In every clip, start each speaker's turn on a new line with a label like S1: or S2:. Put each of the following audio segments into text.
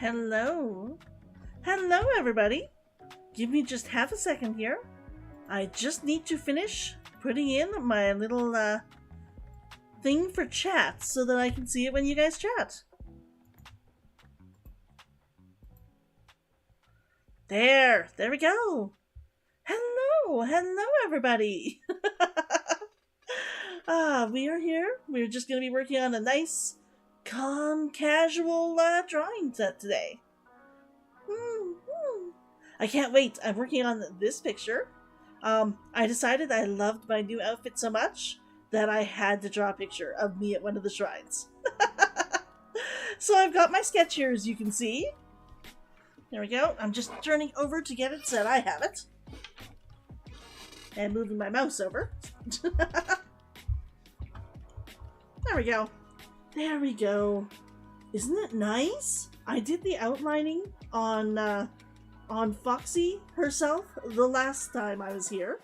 S1: Hello. Hello, everybody. Give me just half a second here. I just need to finish putting in my little thing for chat so that I can see it when you guys chat. There we go. Hello, everybody. We are here. We're just going to be working on a nice, calm, casual drawing set today. I can't wait. I'm working on this picture. I decided I loved my new outfit so much that I had to draw a picture of me at one of the shrines. So I've got my sketch here, as you can see. There we go. I'm just turning over to get it set. I have it. And moving my mouse over. There we go. There we go. Isn't it nice? I did the outlining on Foxy herself the last time I was here.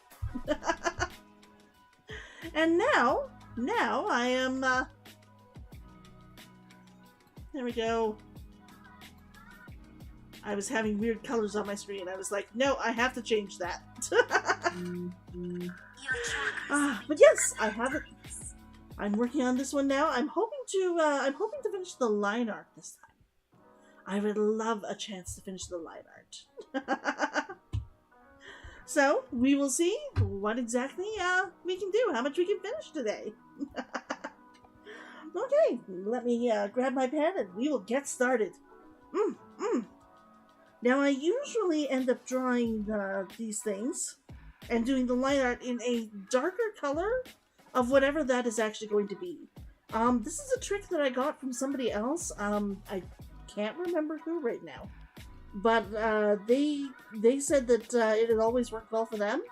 S1: And now I am, there we go. I was having weird colors on my screen. I was like, no, I have to change that. But yes, I have it. I'm working on this one now. I'm hoping to finish the line art this time. I would love a chance to finish the line art. So we will see what exactly we can do, how much we can finish today. Okay, let me grab my pen and we will get started. Now I usually end up drawing these things and doing the line art in a darker color of whatever that is actually going to be. This is a trick that I got from somebody else. I can't remember who right now, but they said that it had always worked well for them,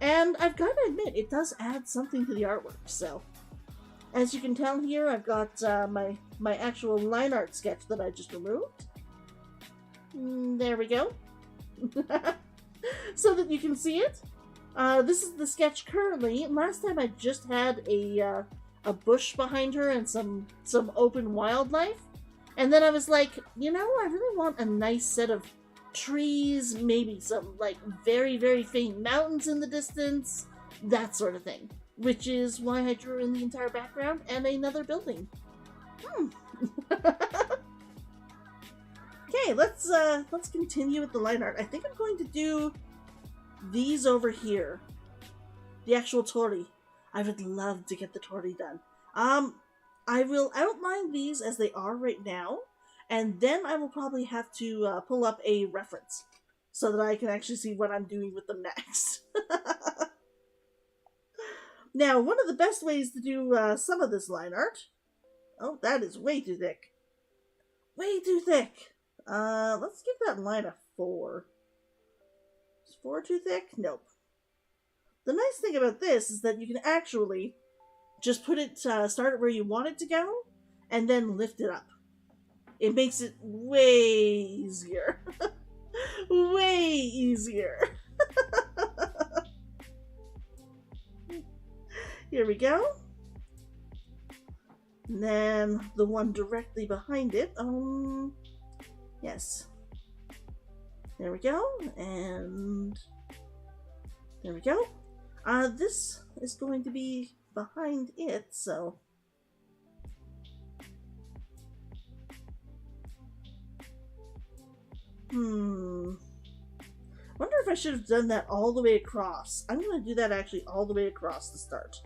S1: and I've got to admit it does add something to the artwork. So as you can tell here, I've got my actual line art sketch that I just removed. There we go. So that you can see it. This is the sketch currently. Last time I just had a bush behind her and some open wildlife. And then I was like, you know, I really want a nice set of trees, maybe some like very, very faint mountains in the distance, that sort of thing. Which is why I drew in the entire background and another building. Okay, let's continue with the line art. I think I'm going to do these over here. The actual Tori. I would love to get the Tori done. I will outline these as they are right now, and then I will probably have to pull up a reference so that I can actually see what I'm doing with them next. Now, one of the best ways to do some of this line art... Oh, that is way too thick. Way too thick! Let's give that line a 4. Is 4 too thick? Nope. The nice thing about this is that you can actually just put it, start it where you want it to go, and then lift it up. It makes it way easier. Way easier. Here we go. And then the one directly behind it. Yes. There we go. And there we go. This is going to be behind it, so wonder if I should have done that all the way across. I'm going to do that actually all the way across to start.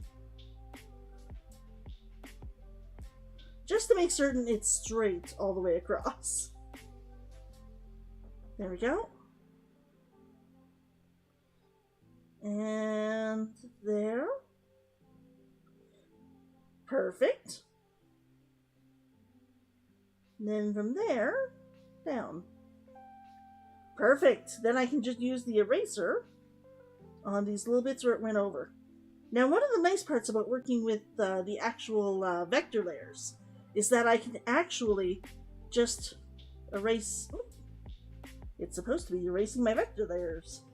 S1: Just to make certain it's straight all the way across. There we go. And there. Perfect. And then from there, down. Perfect. Then I can just use the eraser on these little bits where it went over. Now, one of the nice parts about working with the actual vector layers is that I can actually just erase... It's supposed to be erasing my vector layers.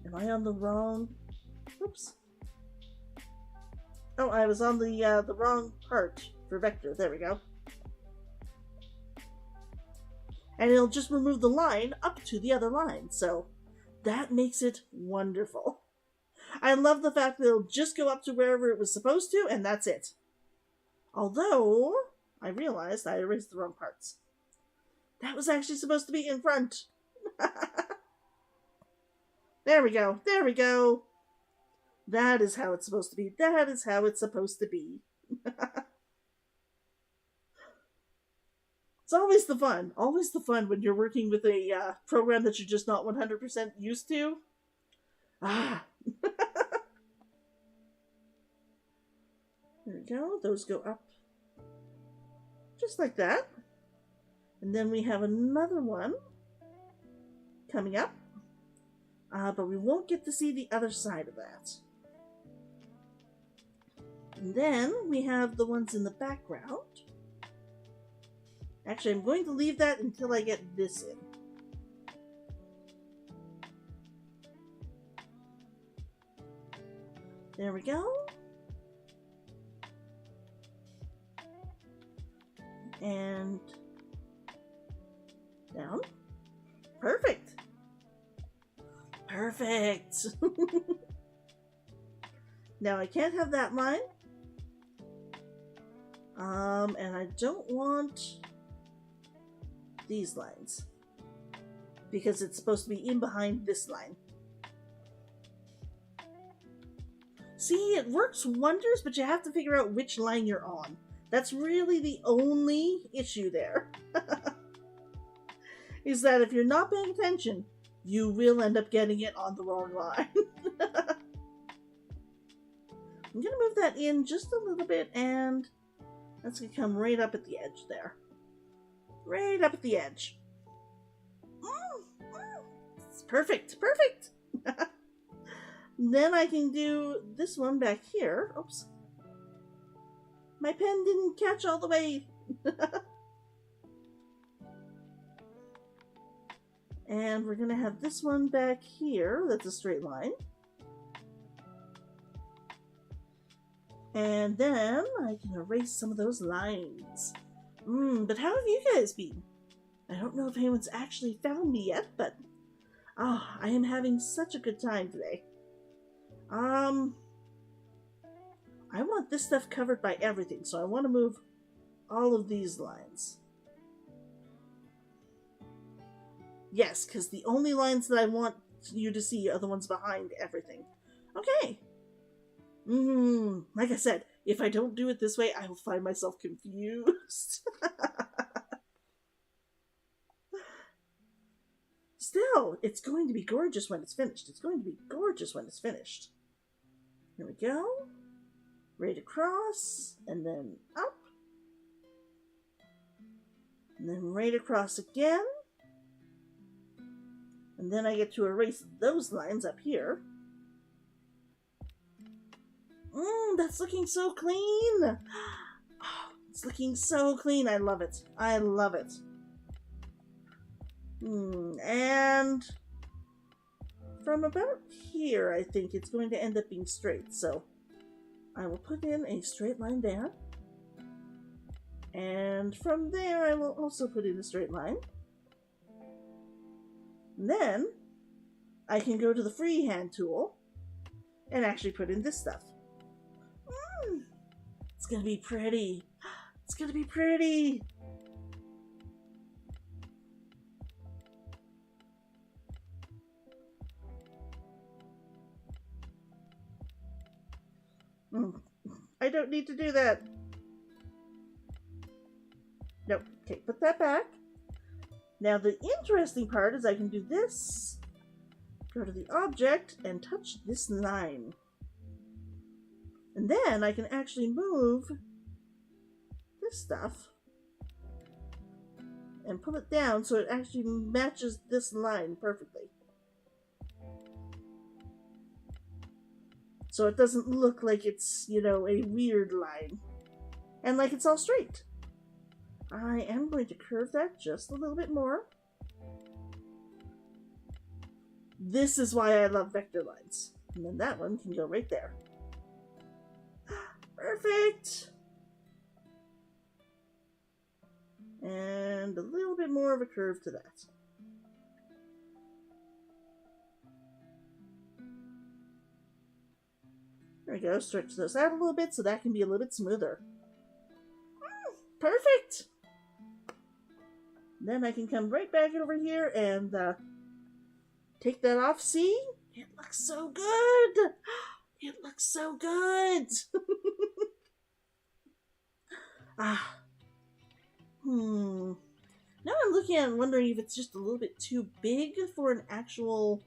S1: Am I on the wrong... Oops. Oh, I was on the wrong part for vector. There we go. and it'll just remove the line up to the other line. So that makes it wonderful. I love the fact that it'll just go up to wherever it was supposed to, and that's it. Although, I realized I erased the wrong parts. That was actually supposed to be in front. There we go. There we go. That is how it's supposed to be. That is how it's supposed to be. It's always the fun. Always the fun when you're working with a program that you're just not 100% used to. Ah. There we go. Those go up. Just like that. And then we have another one coming up. But we won't get to see the other side of that. And then we have the ones in the background. Actually, I'm going to leave that until I get this in. There we go. And down. Perfect. Perfect. Now I can't have that line. And I don't want these lines because it's supposed to be in behind this line. See, it works wonders, but you have to figure out which line you're on. That's really the only issue there. Is that if you're not paying attention, you will end up getting it on the wrong line. I'm going to move that in just a little bit, and that's going to come right up at the edge there. Right up at the edge. It's perfect, perfect. Then I can do this one back here. Oops. My pen didn't catch all the way. And we're going to have this one back here. That's a straight line. And then I can erase some of those lines. But how have you guys been? I don't know if anyone's actually found me yet, but I am having such a good time today. I want this stuff covered by everything, so I want to move all of these lines. Yes, because the only lines that I want you to see are the ones behind everything. Okay. Like I said, if I don't do it this way, I will find myself confused. Still, it's going to be gorgeous when it's finished. It's going to be gorgeous when it's finished. Here we go. Right across, and then up. And then right across again. And then I get to erase those lines up here. That's looking so clean. Oh, it's looking so clean. I love it. I love it. And from about here, I think it's going to end up being straight. So I will put in a straight line there. And from there, I will also put in a straight line. And then I can go to the freehand tool and actually put in this stuff. It's gonna be pretty. It's gonna be pretty. I don't need to do that. Nope. Okay, put that back. Now the interesting part is I can do this, go to the object, and touch this line. And then I can actually move this stuff and pull it down so it actually matches this line perfectly. So it doesn't look like it's, you know, a weird line. And like it's all straight. I am going to curve that just a little bit more. This is why I love vector lines. And then that one can go right there. Perfect! And a little bit more of a curve to that. There we go. Stretch those out a little bit so that can be a little bit smoother. Perfect! Then I can come right back over here and take that off. See? It looks so good! It looks so good! Now I'm looking at it and wondering if it's just a little bit too big for an actual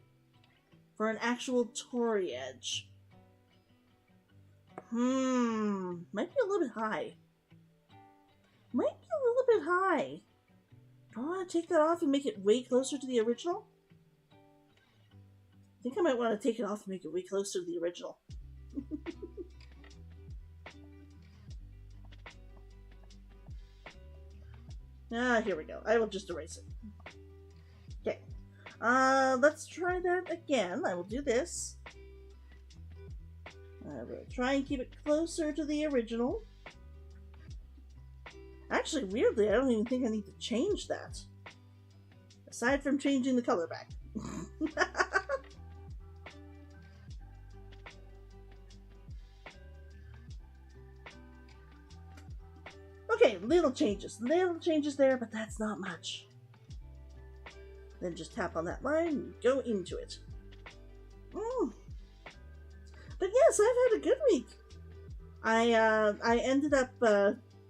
S1: Tory edge. Might be a little bit high. Might be a little bit high. Do I want to take that off and make it way closer to the original? I think I might want to take it off and make it way closer to the original. Here we go. I will just erase it. Okay. Let's try that again. I will do this. I will try and keep it closer to the original. Actually, weirdly, I don't even think I need to change that. Aside from changing the color back. Okay, little changes there, but that's not much. Then just tap on that line and go into it. But yes, I've had a good week. I ended up,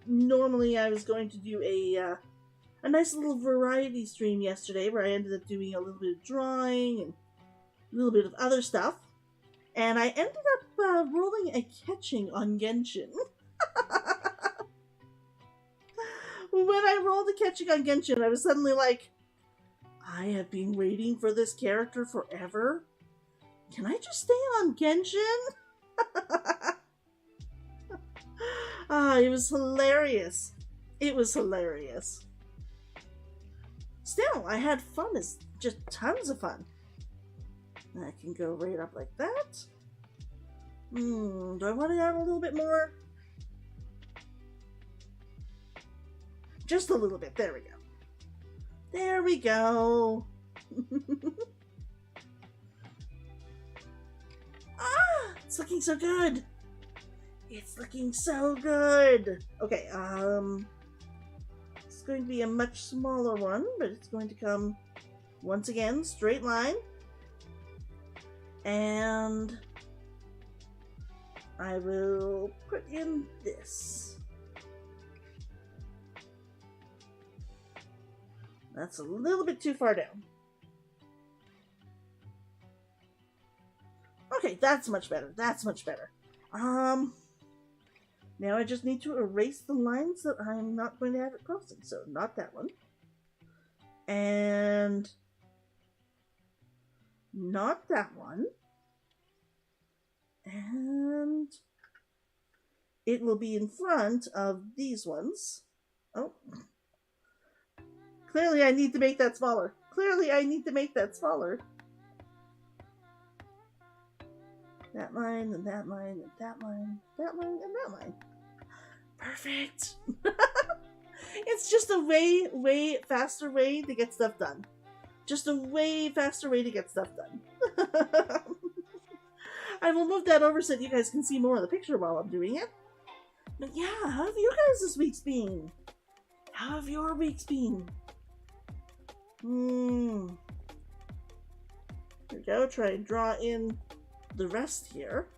S1: normally I was going to do a nice little variety stream yesterday where I ended up doing a little bit of drawing and a little bit of other stuff. And I ended up rolling a catching on Genshin. When I rolled a catching on Genshin, I was suddenly like, I have been waiting for this character forever. Can I just stay on Genshin? It was hilarious. It was hilarious. Still, I had fun. It's just tons of fun. I can go right up like that. Do I want to add a little bit more? Just a little bit. There we go. There we go. It's looking so good. It's looking so good. Okay, it's going to be a much smaller one, but it's going to come once again, straight line. And I will put in this. That's a little bit too far down. Okay, that's much better. That's much better. Now I just need to erase the lines that I'm not going to have it crossing. So not that one. And not that one. And it will be in front of these ones. Oh. Clearly I need to make that smaller. Clearly I need to make that smaller. That line, and that line, and that line, that line, and that line. Perfect! It's just a way faster way to get stuff done. Just a way faster way to get stuff done. I will move that over so that you guys can see more of the picture while I'm doing it. But yeah, how have you guys this week's been? How have your weeks been? Here we go, try and draw in the rest here.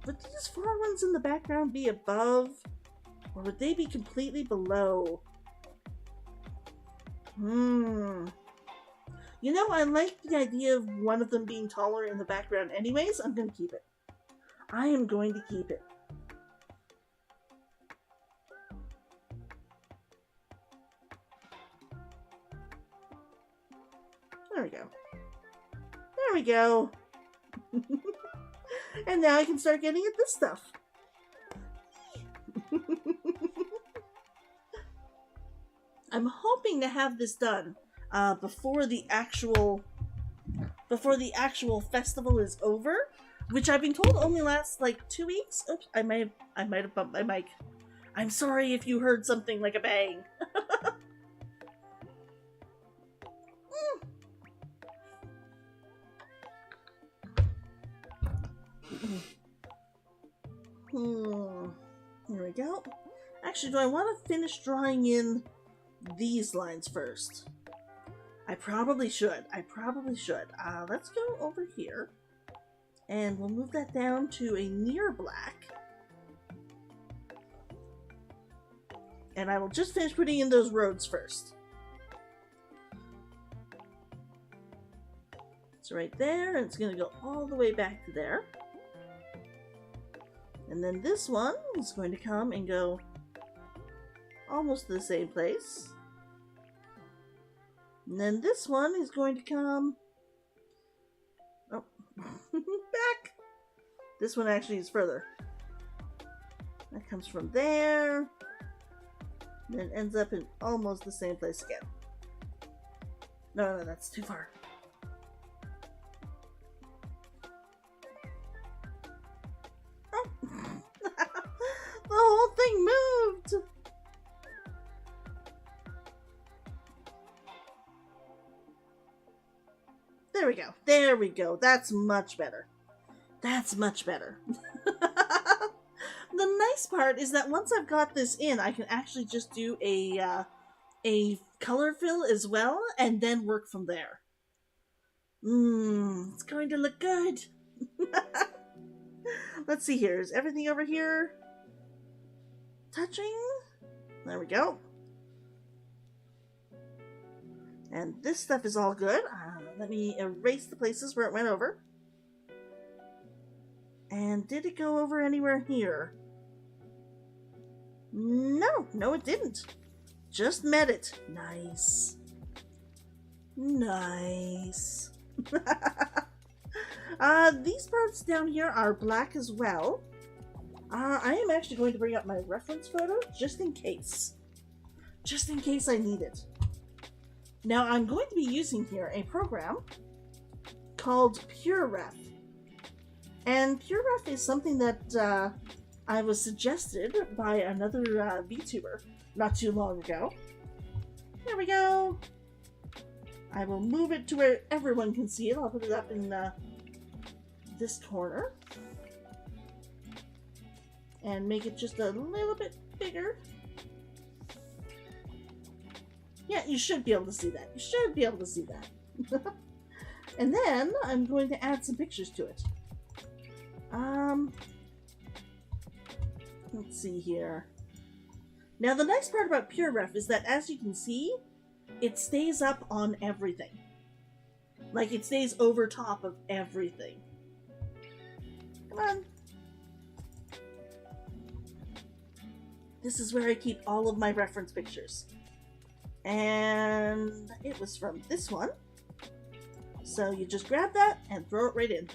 S1: Would these far ones in the background be above? Or would they be completely below? You know, I like the idea of one of them being taller in the background anyways. I'm going to keep it. I am going to keep it. There we go. There we go. And now I can start getting at this stuff. I'm hoping to have this done before the actual festival is over. which I've been told only lasts like 2 weeks. Oops, I might have bumped my mic. I'm sorry if you heard something like a bang. Here we go. Actually, do I want to finish drawing in these lines first? I probably should. Let's go over here. And we'll move that down to a near black. And I will just finish putting in those roads first. It's right there, and it's going to go all the way back to there. And then this one is going to come and go almost to the same place. And then this one is going to come back. This one actually is further. That comes from there. And then ends up in almost the same place again. No, that's too far. The whole thing moved! There we go. That's much better. The nice part is that once I've got this in, I can actually just do a color fill as well, and then work from there. It's going to look good. Let's see here. Is everything over here touching? There we go. And this stuff is all good. Let me erase the places where it went over. And did it go over anywhere here? No it didn't. Just met it. Nice. These parts down here are black as well. I am actually going to bring up my reference photo just in case. Just in case I need it. Now I'm going to be using here a program called PureRef. And PureRef is something that I was suggested by another VTuber not too long ago. There we go. I will move it to where everyone can see it. I'll put it up in this corner. And make it just a little bit bigger. Yeah, you should be able to see that. And then I'm going to add some pictures to it. Let's see here. Now the nice part about PureRef is that, as you can see, it stays up on everything. Like, it stays over top of everything. Come on. This is where I keep all of my reference pictures. And it was from this one. So you just grab that and throw it right in.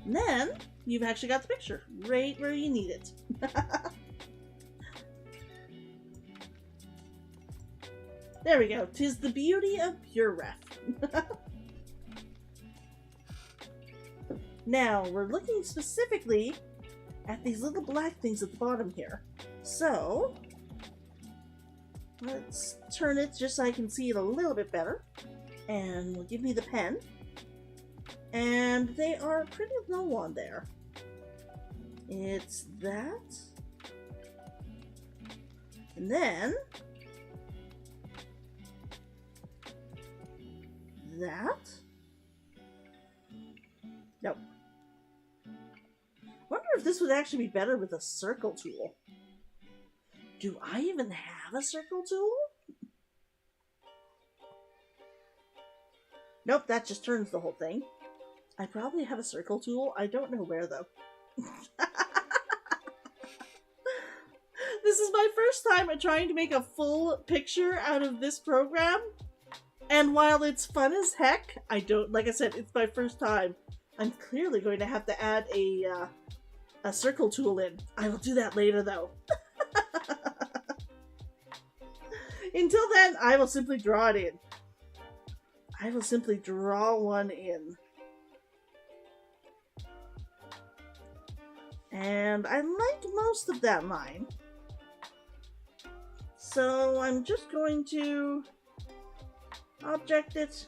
S1: And then you've actually got the picture right where you need it. There we go. 'Tis the beauty of PureRef. Now, we're looking specifically at these little black things at the bottom here. So, let's turn it just so I can see it a little bit better. And give me the pen. And they are pretty low on there. It's that. And then that. Nope. Wonder if this would actually be better with a circle tool. Do I even have a circle tool? Nope, that just turns the whole thing. I probably have a circle tool. I don't know where, though. This is my first time at trying to make a full picture out of this program. And while it's fun as heck, I don't, like I said, it's my first time. I'm clearly going to have to add a circle tool in. I will do that later, though. Until then, I will simply draw it in. I will simply draw one in. And I like most of that line. So I'm just going to object it,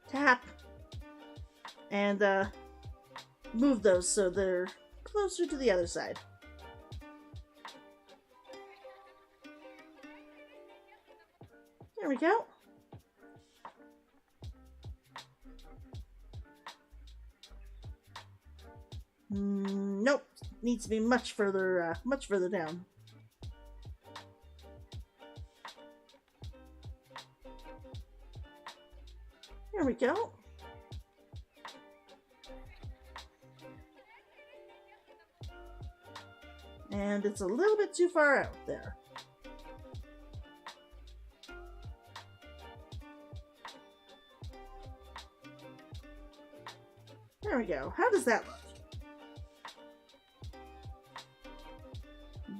S1: tap, and move those so they're closer to the other side. There we go. Nope, needs to be much further down. There we go. And it's a little bit too far out there. There we go. How does that look?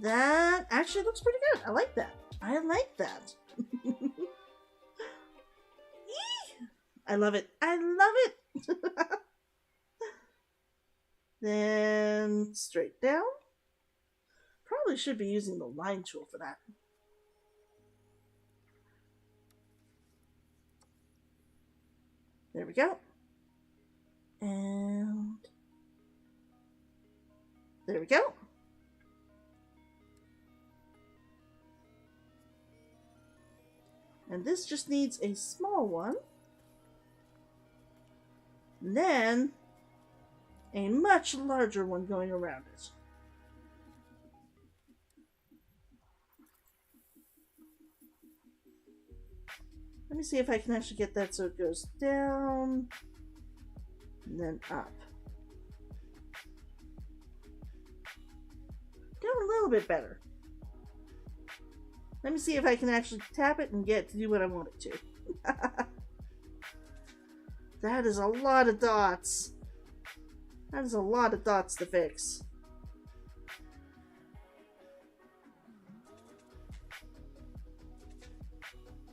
S1: That actually looks pretty good. I like that. I like that. I love it. I love it. Then straight down. Probably should be using the line tool for that. There we go. And there we go. And this just needs a small one. And then a much larger one going around it. Let me see if I can actually get that so it goes down and then up. Down a little bit better. Let me see if I can actually tap it and get it to do what I want it to. That is a lot of dots. That is a lot of dots to fix.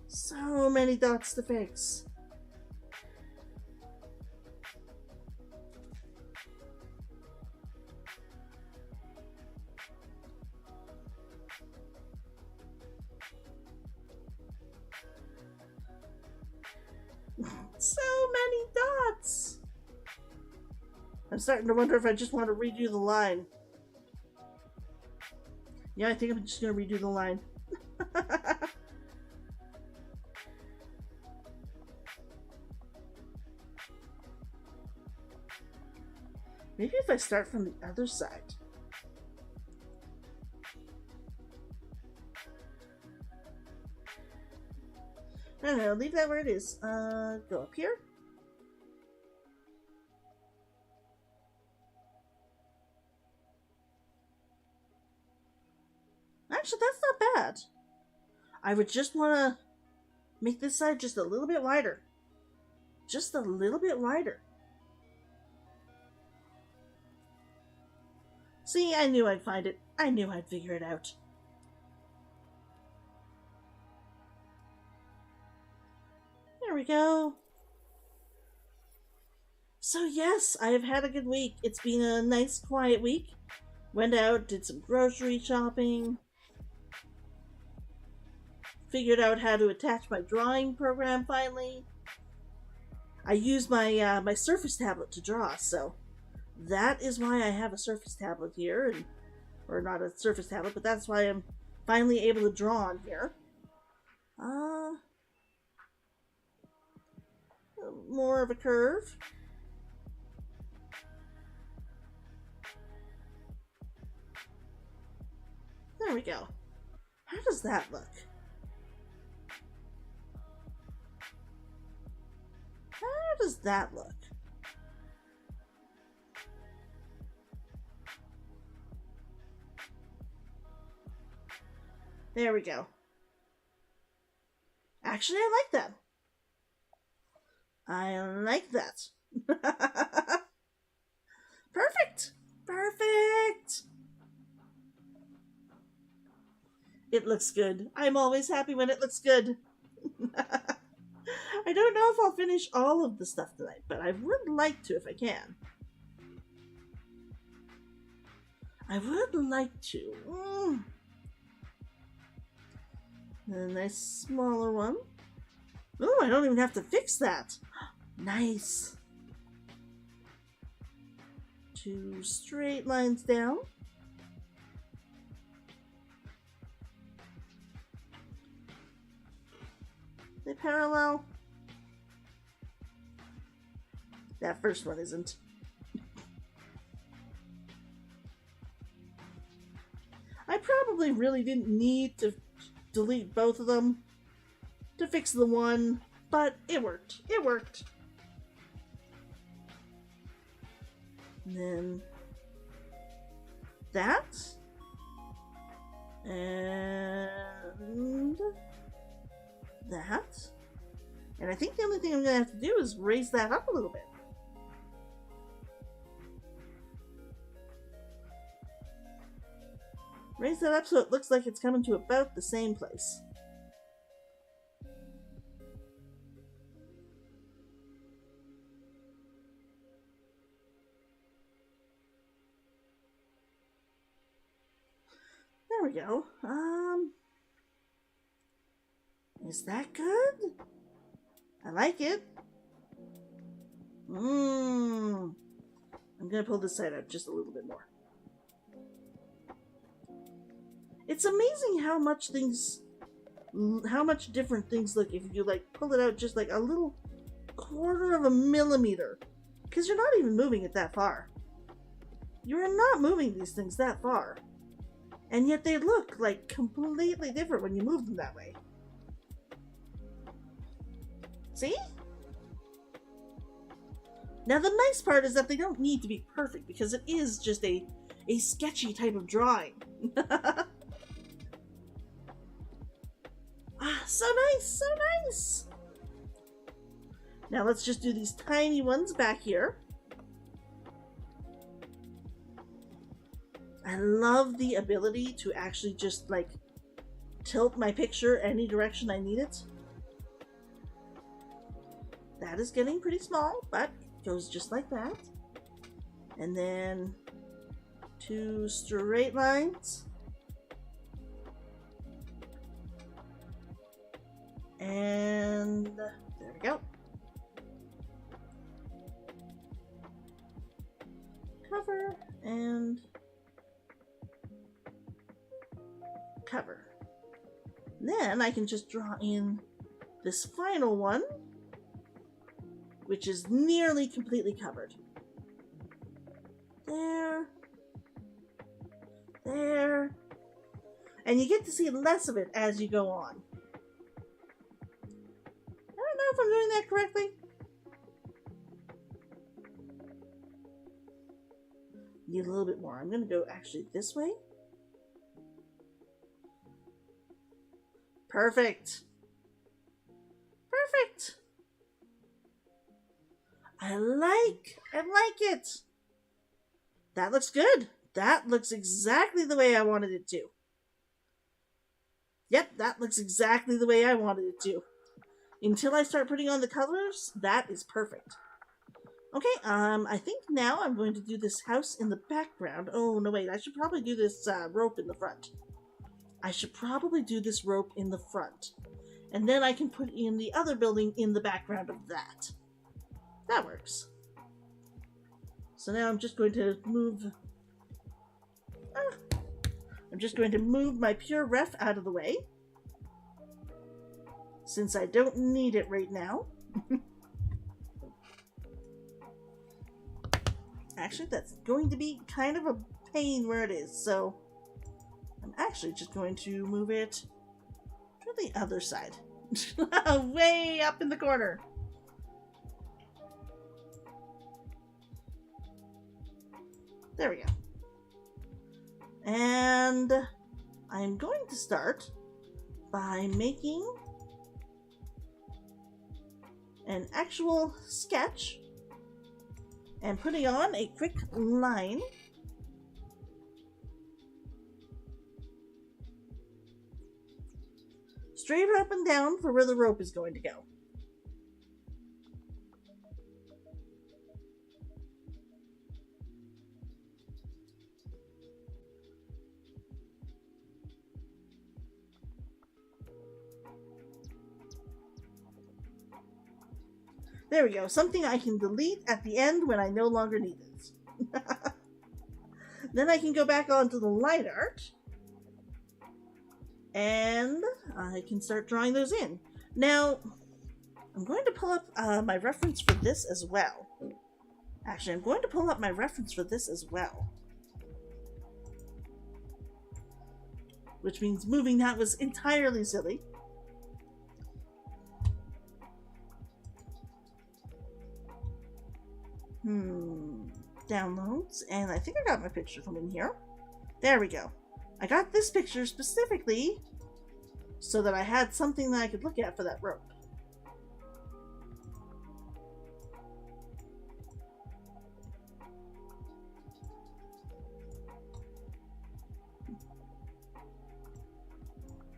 S1: So many dots to fix. So many dots. I'm starting to wonder if I just want to redo the line. Yeah, I think I'm just going to redo the line. Maybe if I start from the other side. I don't know, leave that where it is. Go up here. Actually, that's not bad. I would just want to make this side just a little bit wider. Just a little bit wider. See, I knew I'd find it. I knew I'd figure it out. There we go. So yes, I have had a good week. It's been a nice, quiet week. Went out, did some grocery shopping. Figured out how to attach my drawing program finally. I used my my Surface tablet to draw, so that is why I have a Surface tablet here, or not a Surface tablet, but that's why I'm finally able to draw on here. More of a curve. There we go. How does that look? How does that look? There we go. Actually, I like that. I like that. Perfect! Perfect! It looks good. I'm always happy when it looks good. I don't know if I'll finish all of the stuff tonight, but I would like to if I can. I would like to. A nice smaller one. Oh, I don't even have to fix that. Nice. 2 straight lines down. They parallel. That first one isn't. I probably really didn't need to delete both of them to fix the one, but it worked. It worked. And then that. And that. And I think the only thing I'm going to have to do is raise that up a little bit. Raise that up so it looks like it's coming to about the same place. There we go. Is that good? I like it. I'm gonna pull this side out just a little bit more. It's amazing how much different things look if you like pull it out just like a little 1/4 of a millimeter. Because you're not even moving it that far. You're not moving these things that far. And yet they look like completely different when you move them that way. See? Now the nice part is that they don't need to be perfect because it is just a sketchy type of drawing. So nice, so nice. Now let's just do these tiny ones back here. I love the ability to actually just like tilt my picture any direction I need it. That is getting pretty small, but it goes just like that. And then 2 straight lines. And there we go. Cover and cover. Then I can just draw in this final one, which is nearly completely covered. There. There. And you get to see less of it as you go on. I don't know if I'm doing that correctly. Need a little bit more. I'm going to go actually this way. Perfect. Perfect. I like it. That looks good. That looks exactly the way I wanted it to. Yep, that looks exactly the way I wanted it to. Until I start putting on the colors, that is perfect. Okay, I think now I'm going to do this house in the background. Oh, no, wait, I should probably do this rope in the front. I should probably do this rope in the front. And then I can put in the other building in the background of that. That works. So now I'm just going to move... I'm just going to move my pure ref out of the way. Since I don't need it right now. Actually, that's going to be kind of a pain where it is, so I'm actually just going to move it to the other side. Way up in the corner. There we go. And I'm going to start by making an actual sketch and putting on a quick line. Straight up and down for where the rope is going to go. There we go. Something I can delete at the end when I no longer need it. Then I can go back onto the line art. And I can start drawing those in. Now, I'm going to pull up my reference for this as well. Actually, I'm going to pull up my reference for this as well. Which means moving that was entirely silly. Downloads, and I think I got my picture from in here. There we go. I got this picture specifically so that I had something that I could look at for that rope.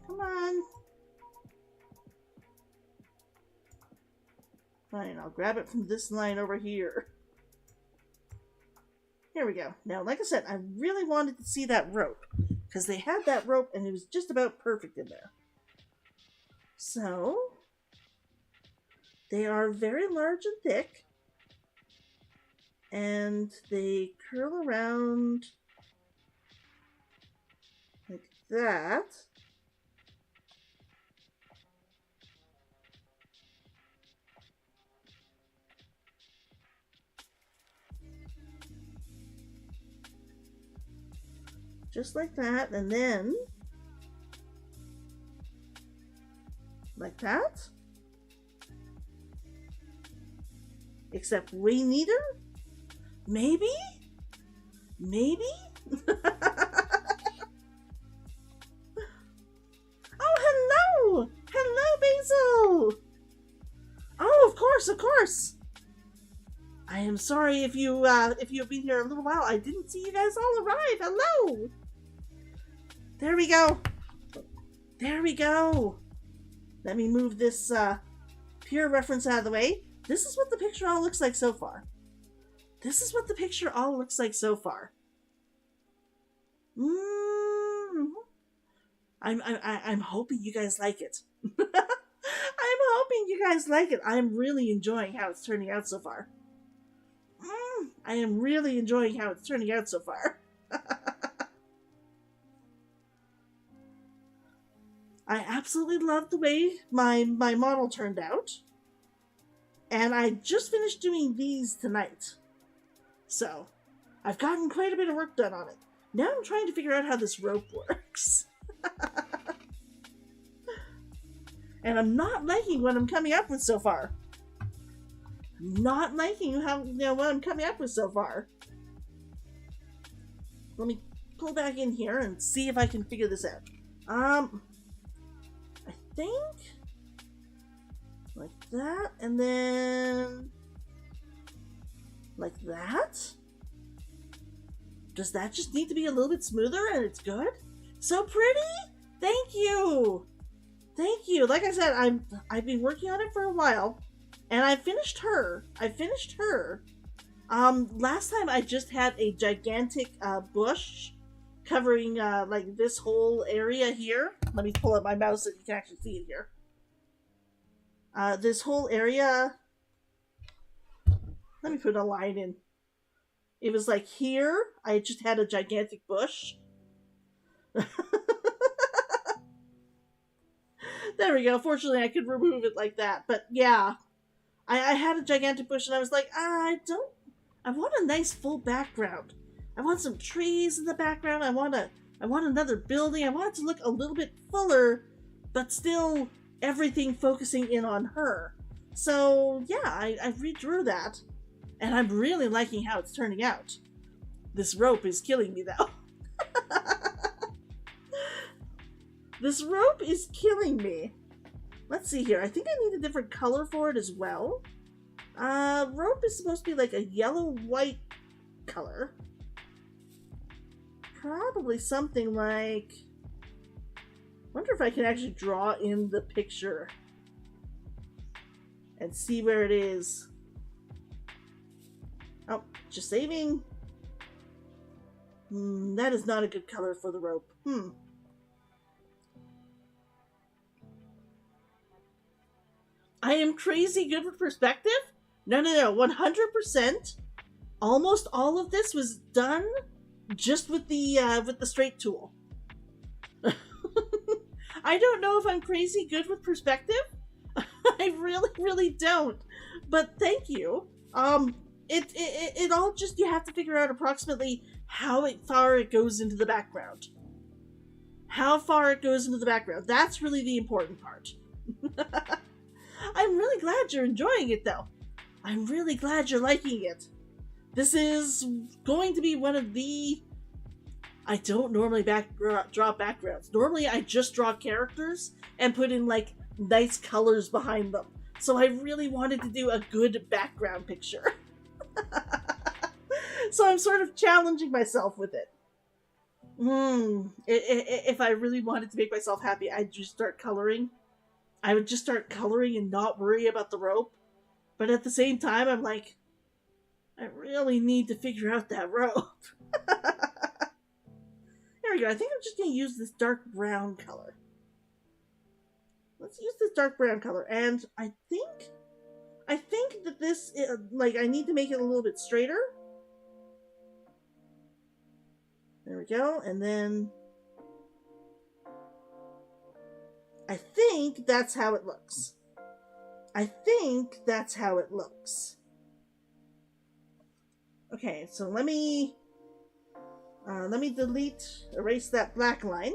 S1: Come on. Fine, I'll grab it from this line over here. Here we go. Now, like I said, I really wanted to see that rope because they had that rope and it was just about perfect in there. So, they are very large and thick, and they curl around like that. Just like that, and then like that. Except way neater? Maybe? Maybe? Oh, hello! Hello, Basil! Oh, of course! I am sorry if you've been here a little while. I didn't see you guys all arrive. Hello! There we go. There we go. Let me move this pure reference out of the way. This is what the picture all looks like so far. This is what the picture all looks like so far. I'm hoping you guys like it. I'm hoping you guys like it. I'm really enjoying how it's turning out so far. I am really enjoying how it's turning out so far. I absolutely love the way my model turned out. And I just finished doing these tonight. So, I've gotten quite a bit of work done on it. Now I'm trying to figure out how this rope works. And I'm not liking what I'm coming up with so far. Not liking how, what I'm coming up with so far. Let me pull back in here and see if I can figure this out. I think like that, and then like that. Does that just need to be a little bit smoother and it's good? So pretty! Thank you! Thank you! Like I said, I've been working on it for a while, and I finished her. Last time I just had a gigantic bush covering like this whole area here. Let me pull up my mouse so you can actually see it here. This whole area, let me put a line in. It was like here, I just had a gigantic bush. There we go. Fortunately, I could remove it like that. But yeah, I had a gigantic bush and I was like, I want a nice full background. I want some trees in the background. I want another building. I want it to look a little bit fuller, but still everything focusing in on her. So yeah, I redrew that, and I'm really liking how it's turning out. This rope is killing me though. This rope is killing me. Let's see here. I think I need a different color for it as well. Rope is supposed to be like a yellow-white color. Probably something like... wonder if I can actually draw in the picture and see where it is. Oh, just saving. That is not a good color for the rope. I am crazy good with perspective, No, 100%. Almost all of this was done just with the straight tool. I don't know if I'm crazy good with perspective. I really, really don't. But thank you. It all just, you have to figure out approximately how far it goes into the background. How far it goes into the background. That's really the important part. I'm really glad you're enjoying it, though. I'm really glad you're liking it. This is going to be one of the... I don't normally draw backgrounds. Normally I just draw characters and put in like nice colors behind them. So I really wanted to do a good background picture. So I'm sort of challenging myself with it. If I really wanted to make myself happy, I'd just start coloring. I would just start coloring and not worry about the rope. But at the same time, I'm like, I really need to figure out that rope. There we go. I think I'm just going to use this dark brown color. Let's use this dark brown color. And I think that this, like, I need to make it a little bit straighter. There we go. And then I think that's how it looks. Okay, so let me erase that black line.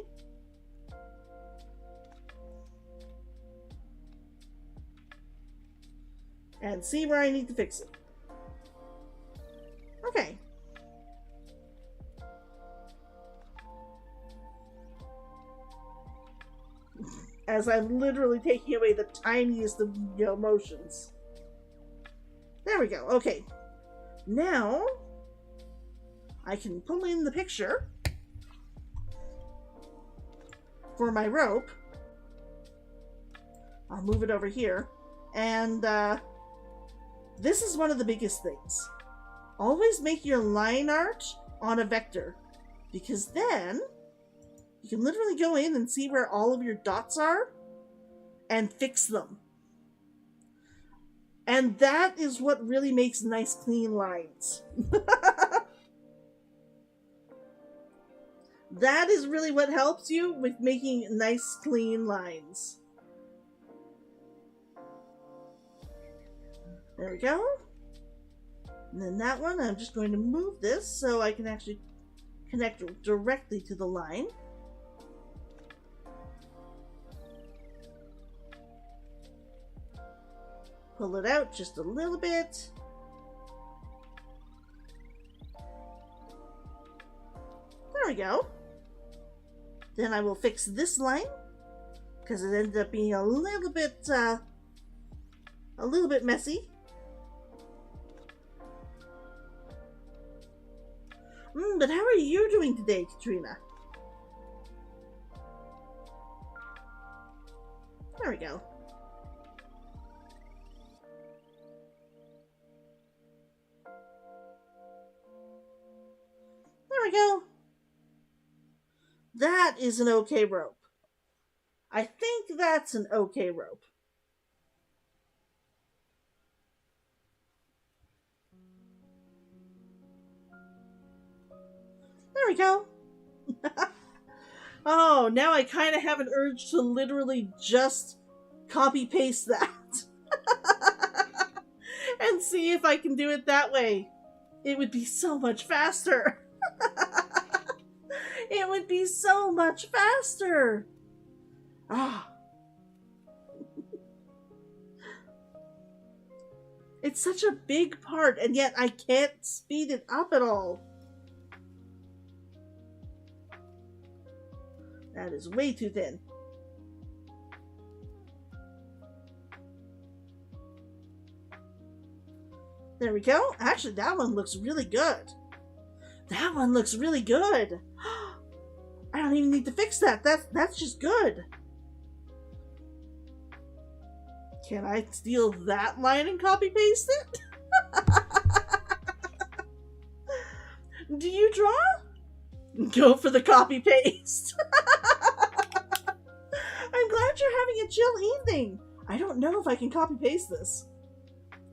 S1: And see where I need to fix it. Okay. As I'm literally taking away the tiniest of, motions. There we go. Okay. Now, I can pull in the picture for my rope. I'll move it over here. And this is one of the biggest things. Always make your line art on a vector, because then you can literally go in and see where all of your dots are and fix them. And that is what really makes nice, clean lines. That is really what helps you with making nice, clean lines. There we go. And then that one, I'm just going to move this so I can actually connect directly to the line. Pull it out just a little bit. There we go. Then I will fix this line because it ended up being a little bit messy. But how are you doing today, Katrina? There we go. There we go. That is an okay rope. I think that's an okay rope. There we go. Oh, now I kind of have an urge to literally just copy paste that. And see if I can do it that way. It would be so much faster. It would be so much faster. Ah. It's such a big part, and yet I can't speed it up at all. That is way too thin. There we go. Actually, that one looks really good. That one looks really good. I don't even need to fix that. That's just good. Can I steal that line and copy paste it? Do you draw? Go for the copy paste. I'm glad you're having a chill evening. I don't know if I can copy paste this.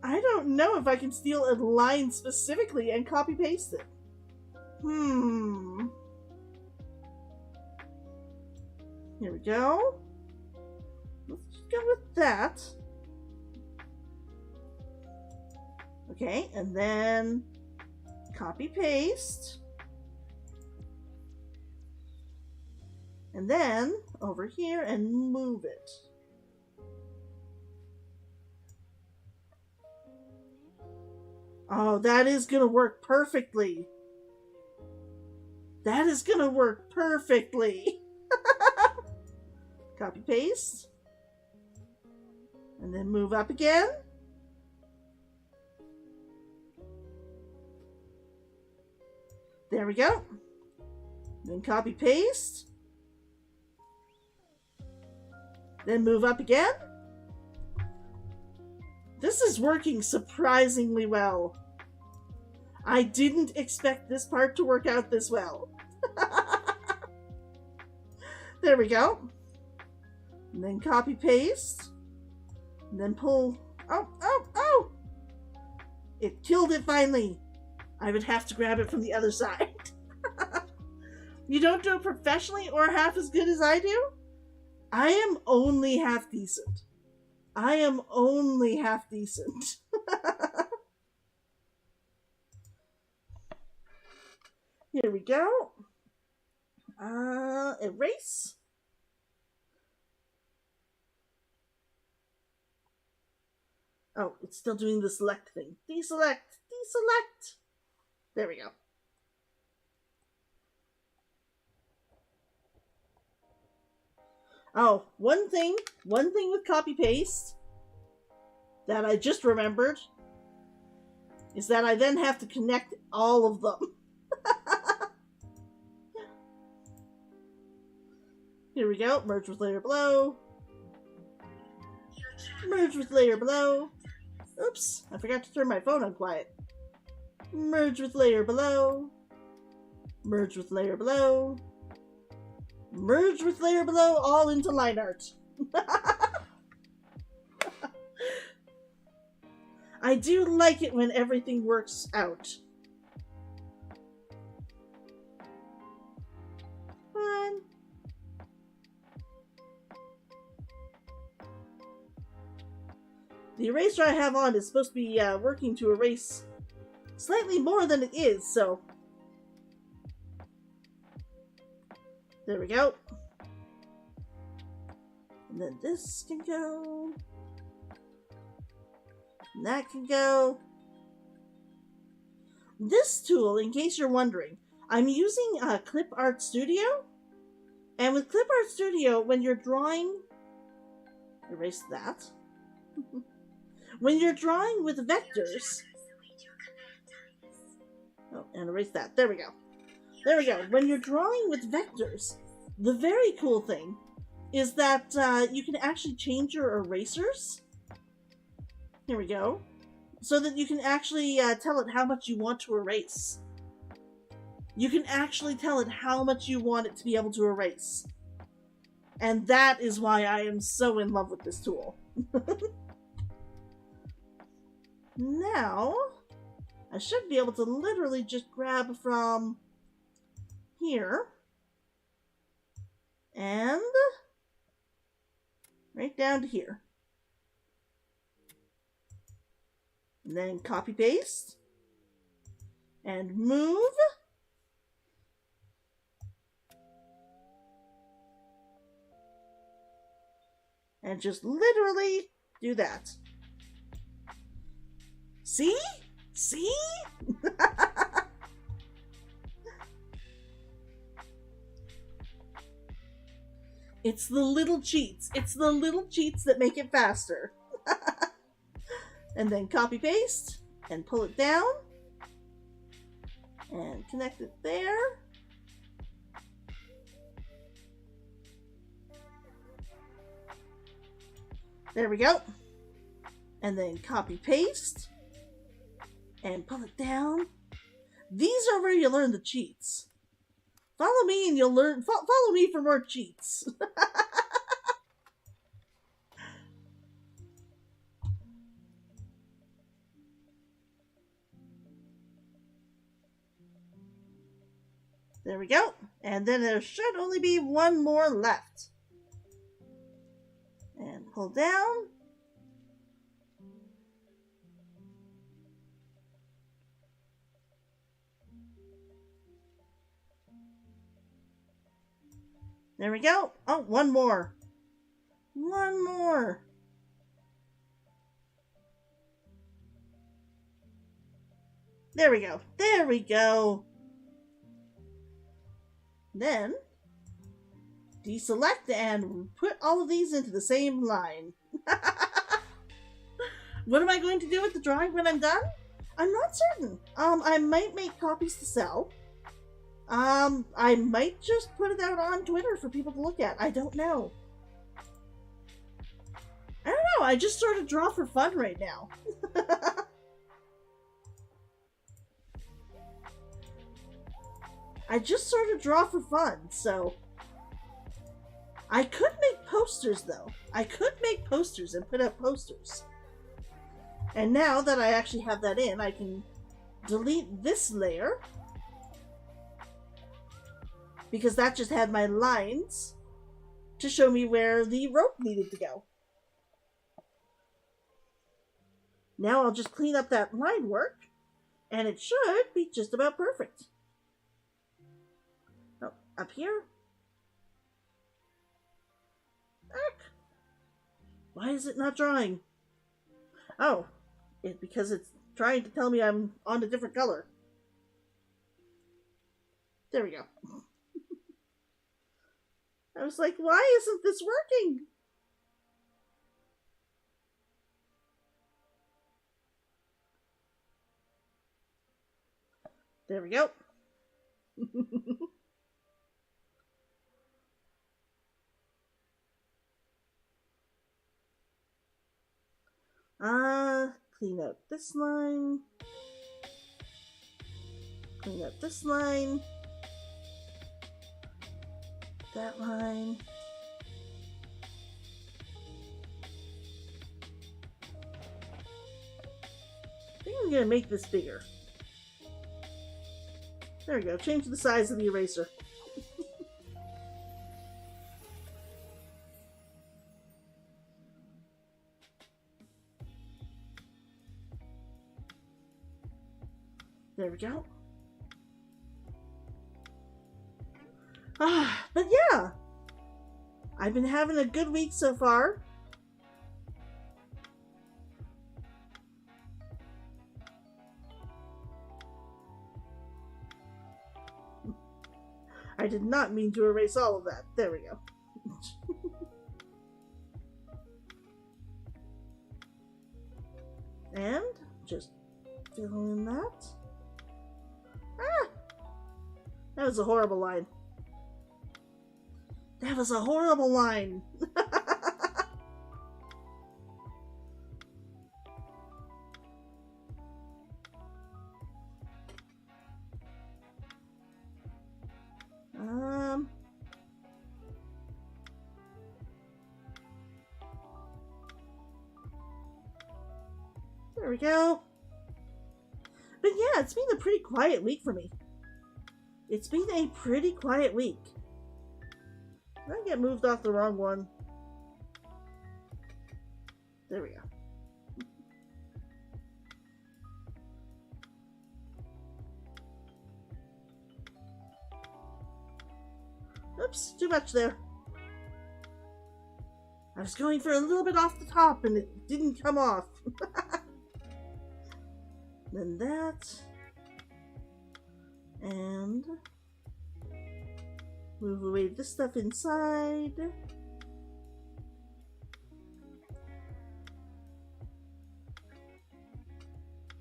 S1: I don't know if I can steal a line specifically and copy paste it. Here we go. Let's just go with that. Okay, and then copy paste. And then over here and move it. Oh, that is gonna work perfectly. That is gonna work perfectly. Copy paste. And then move up again. There we go. Then copy paste. Then move up again. This is working surprisingly well. I didn't expect this part to work out this well. There we go. And then copy paste. And then pull. Oh! It killed it finally. I would have to grab it from the other side. You don't do it professionally or half as good as I do? I am only half decent. I am only half decent. Here we go. Erase. Oh, it's still doing the select thing. Deselect. Deselect. There we go. Oh, one thing with copy paste that I just remembered is that I then have to connect all of them. Here we go. Merge with layer below. Merge with layer below. Oops, I forgot to turn my phone on quiet. Merge with layer below. Merge with layer below. Merge with layer below, all into line art. I do like it when everything works out. Fun. The eraser I have on is supposed to be working to erase slightly more than it is, so... There we go. And then this can go. And that can go. This tool, in case you're wondering, I'm using Clip Art Studio. And with Clip Art Studio, when you're drawing... Erase that. When you're drawing with vectors... Oh, and erase that. There we go. There we go. When you're drawing with vectors, the very cool thing is that you can actually change your erasers. Here we go. So that you can actually tell it how much you want to erase. You can actually tell it how much you want it to be able to erase. And that is why I am so in love with this tool. Now, I should be able to literally just grab from here and right down to here. And then copy paste and move. And just literally do that. See? See? It's the little cheats. It's the little cheats that make it faster. And then copy paste and pull it down and connect it there. There we go. And then copy paste and pull it down. These are where you learn the cheats. Follow me and you'll learn. Follow me for more cheats. There we go. And then there should only be one more left. And pull down. There we go. Oh, one more. One more. There we go. There we go. Then, deselect and put all of these into the same line. What am I going to do with the drawing when I'm done? I'm not certain. I might make copies to sell. I might just put it out on Twitter for people to look at. I don't know. I don't know. I just sort of draw for fun right now. I just sort of draw for fun, so... I could make posters, though. I could make posters and put up posters. And now that I actually have that in, I can delete this layer. Because that just had my lines to show me where the rope needed to go. Now I'll just clean up that line work, and it should be just about perfect. Oh, up here? Heck. Why is it not drawing? Oh, because it's trying to tell me I'm on a different color. There we go. I was like, why isn't this working? There we go. Clean up this line. Clean up this line. That line. I think I'm gonna make this bigger. There we go. Change the size of the eraser. There we go. But yeah, I've been having a good week so far. I did not mean to erase all of that. There we go. And just fill in that. That was a horrible line. That was a horrible line. There we go. But yeah, it's been a pretty quiet week for me. It's been a pretty quiet week. Did I get moved off the wrong one? There we go. Oops, too much there. I was going for a little bit off the top and it didn't come off. Then that. And move away this stuff inside.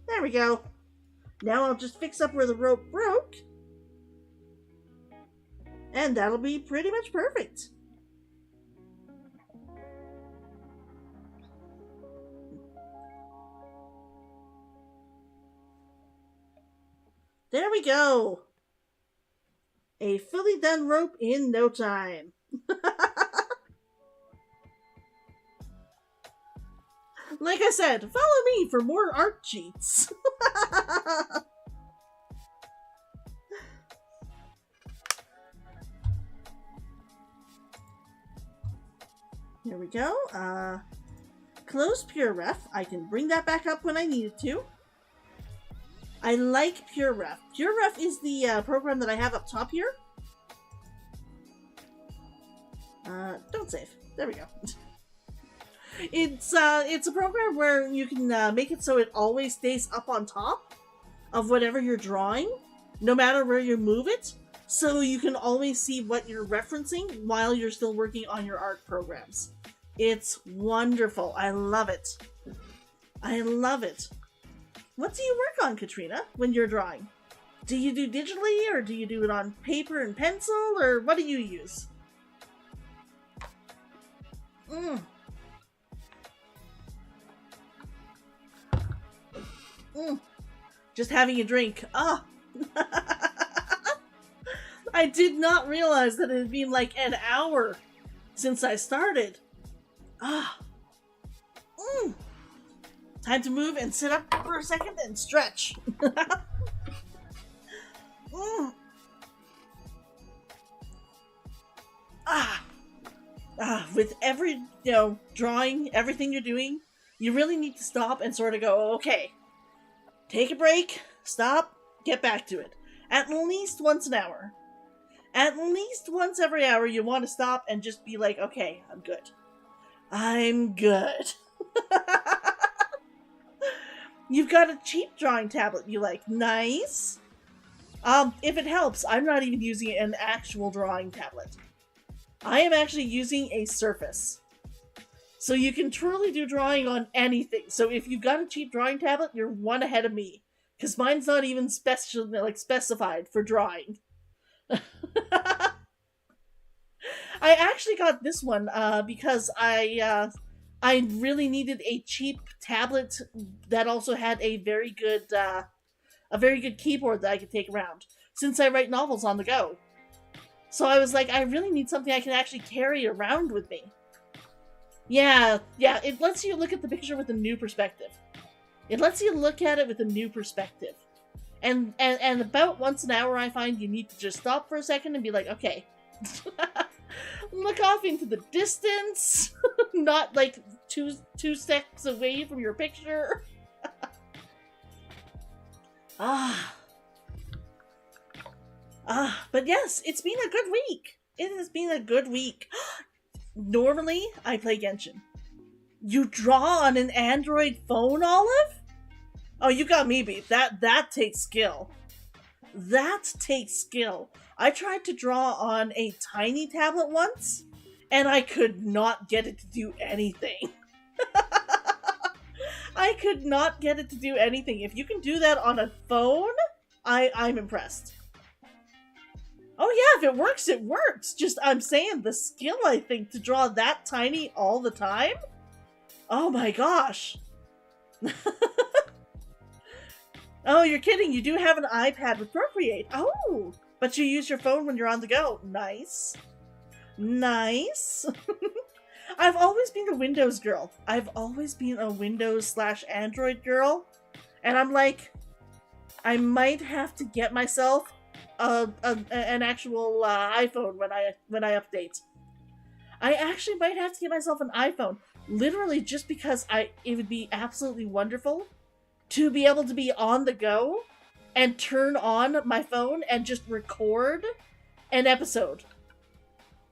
S1: There we go. Now I'll just fix up where the rope broke. And that'll be pretty much perfect. There we go. A fully done rope in no time. Like I said, follow me for more art cheats. There we go. Close Pure Ref. I can bring that back up when I need it to. I like Pure Ref. Pure Ref is the program that I have up top here. Don't save. There we go. It's a program where you can make it so it always stays up on top of whatever you're drawing, no matter where you move it, so you can always see what you're referencing while you're still working on your art programs. It's wonderful. I love it. I love it. What do you work on, Katrina, when you're drawing? Do you do digitally, or do you do it on paper and pencil, or what do you use? Just having a drink. Ah! I did not realize that it had been like an hour since I started. Ah! Time to move and sit up for a second and stretch. With every, drawing, everything you're doing, you really need to stop and sort of go, okay, take a break, stop, get back to it. At least once an hour. At least once every hour you want to stop and just be like, okay, I'm good. I'm good. You've got a cheap drawing tablet you like. Nice. If it helps, I'm not even using an actual drawing tablet. I am actually using a Surface. So you can truly do drawing on anything. So if you've got a cheap drawing tablet, you're one ahead of me. Because mine's not even specified for drawing. I actually got this one because I really needed a cheap tablet that also had a very good keyboard that I could take around, since I write novels on the go. So I was like, I really need something I can actually carry around with me. Yeah, it lets you look at the picture with a new perspective. It lets you look at it with a new perspective. And about once an hour, I find you need to just stop for a second and be like, okay, look off into the distance, not like two steps away from your picture. But yes, it's been a good week. It has been a good week. Normally, I play Genshin. You draw on an Android phone, Olive? Oh, you got me beat. That takes skill. That takes skill. I tried to draw on a tiny tablet once, and I could not get it to do anything. I could not get it to do anything. If you can do that on a phone, I'm impressed. Oh yeah, if it works, it works. Just, I'm saying, the skill, I think, to draw that tiny all the time? Oh my gosh. Oh, you're kidding. You do have an iPad with Procreate. Oh, but you use your phone when you're on the go. Nice. Nice. I've always been a Windows girl. I've always been a Windows/Android girl. And I'm like, I might have to get myself an actual iPhone when I update. I actually might have to get myself an iPhone, literally just because it would be absolutely wonderful to be able to be on the go and turn on my phone and just record an episode.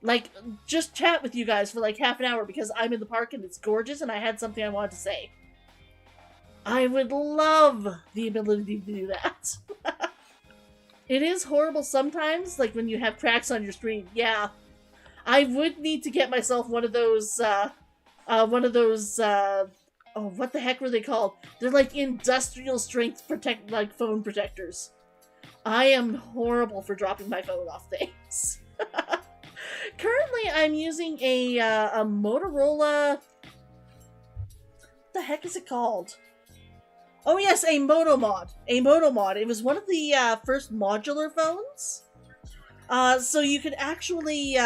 S1: Like, just chat with you guys for like half an hour because I'm in the park and it's gorgeous and I had something I wanted to say. I would love the ability to do that. It is horrible sometimes, like when you have cracks on your screen. Yeah. I would need to get myself one of those, oh, what the heck were they called? They're like industrial strength phone protectors. I am horrible for dropping my phone off things. Currently, I'm using a Motorola. What the heck is it called? Oh yes, a Motomod. A Motomod. It was one of the first modular phones. So you could actually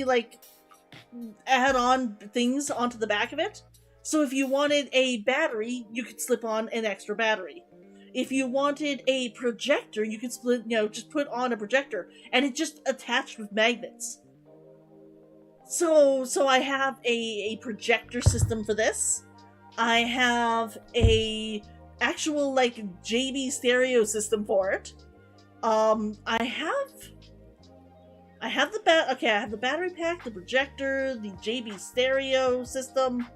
S1: like add on things onto the back of it. So if you wanted a battery, you could slip on an extra battery. If you wanted a projector, you could just put on a projector, and it just attached with magnets. So I have a projector system for this. I have a actual like JB stereo system for it. I have I have the battery pack, the projector, the JB stereo system.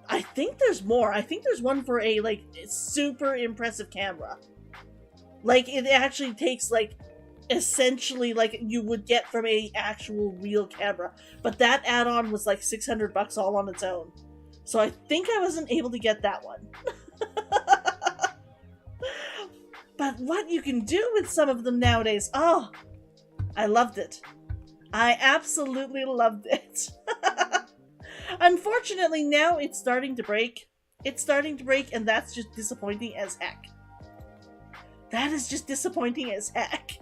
S1: I think there's more. I think there's one for a like super impressive camera. Like it actually takes like essentially like you would get from a actual real camera, but that add-on was like $600 all on its own. So I think I wasn't able to get that one. But what you can do with some of them nowadays, oh, I loved it. I absolutely loved it. Unfortunately, now it's starting to break. It's starting to break, and that's just disappointing as heck. That is just disappointing as heck.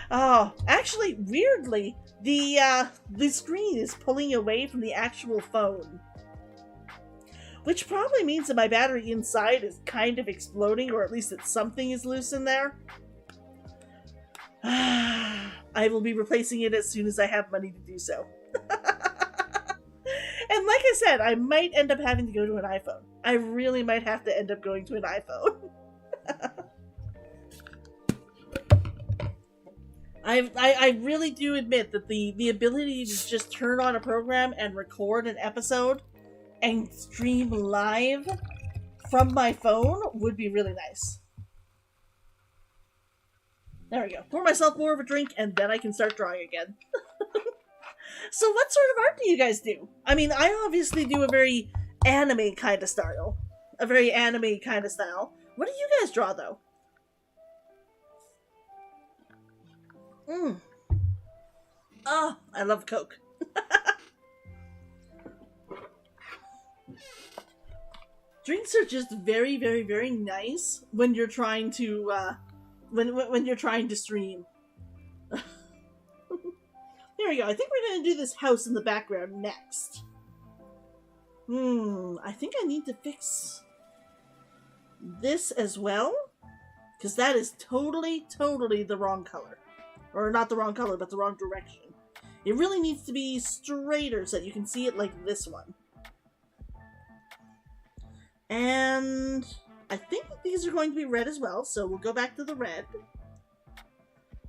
S1: Oh, actually, weirdly, the screen is pulling away from the actual phone. Which probably means that my battery inside is kind of exploding, or at least that something is loose in there. I will be replacing it as soon as I have money to do so. And like I said, I might end up having to go to an iPhone. I really might have to end up going to an iPhone. I really do admit that the ability to just turn on a program and record an episode and stream live from my phone would be really nice. There we go. Pour myself more of a drink and then I can start drawing again. So what sort of art do you guys do? I mean, I obviously do a very anime kind of style. A very anime kind of style. What do you guys draw, though? Oh, I love Coke. Drinks are just very, very, very nice when you're trying to, when you're trying to stream. There we go. I think we're going to do this house in the background next. I think I need to fix this as well. Because that is totally, totally the wrong color. Or not the wrong color, but the wrong direction. It really needs to be straighter so that you can see it like this one. And I think these are going to be red as well, so we'll go back to the red.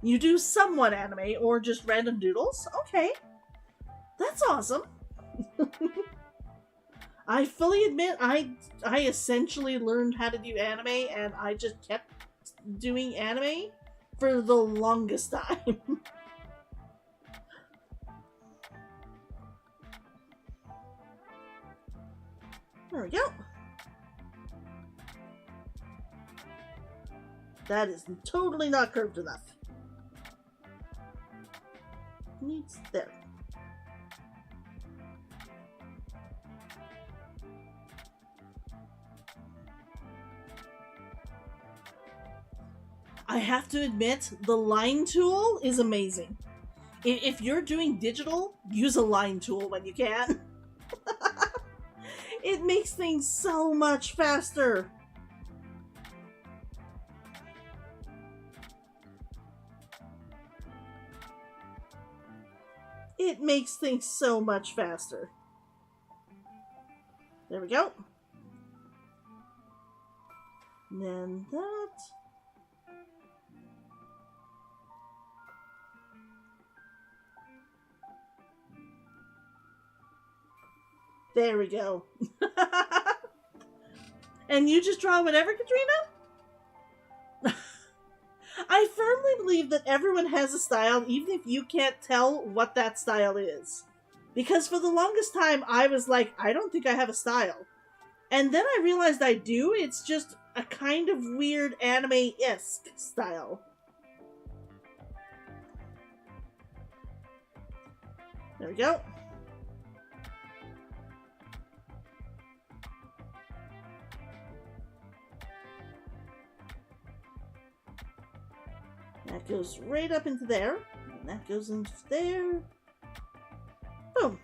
S1: You do somewhat anime or just random doodles? Okay. That's awesome. I fully admit I essentially learned how to do anime and I just kept doing anime for the longest time. There we go. That is totally not curved enough. Needs there. I have to admit, the line tool is amazing. If you're doing digital, use a line tool when you can. It makes things so much faster. It makes things so much faster. There we go. And then that. There we go. And you just draw whatever, Katrina? I firmly believe that everyone has a style, even if you can't tell what that style is. Because for the longest time, I was like, I don't think I have a style. And then I realized I do. It's just a kind of weird anime-esque style. There we go. That goes right up into there. And that goes into there. Boom.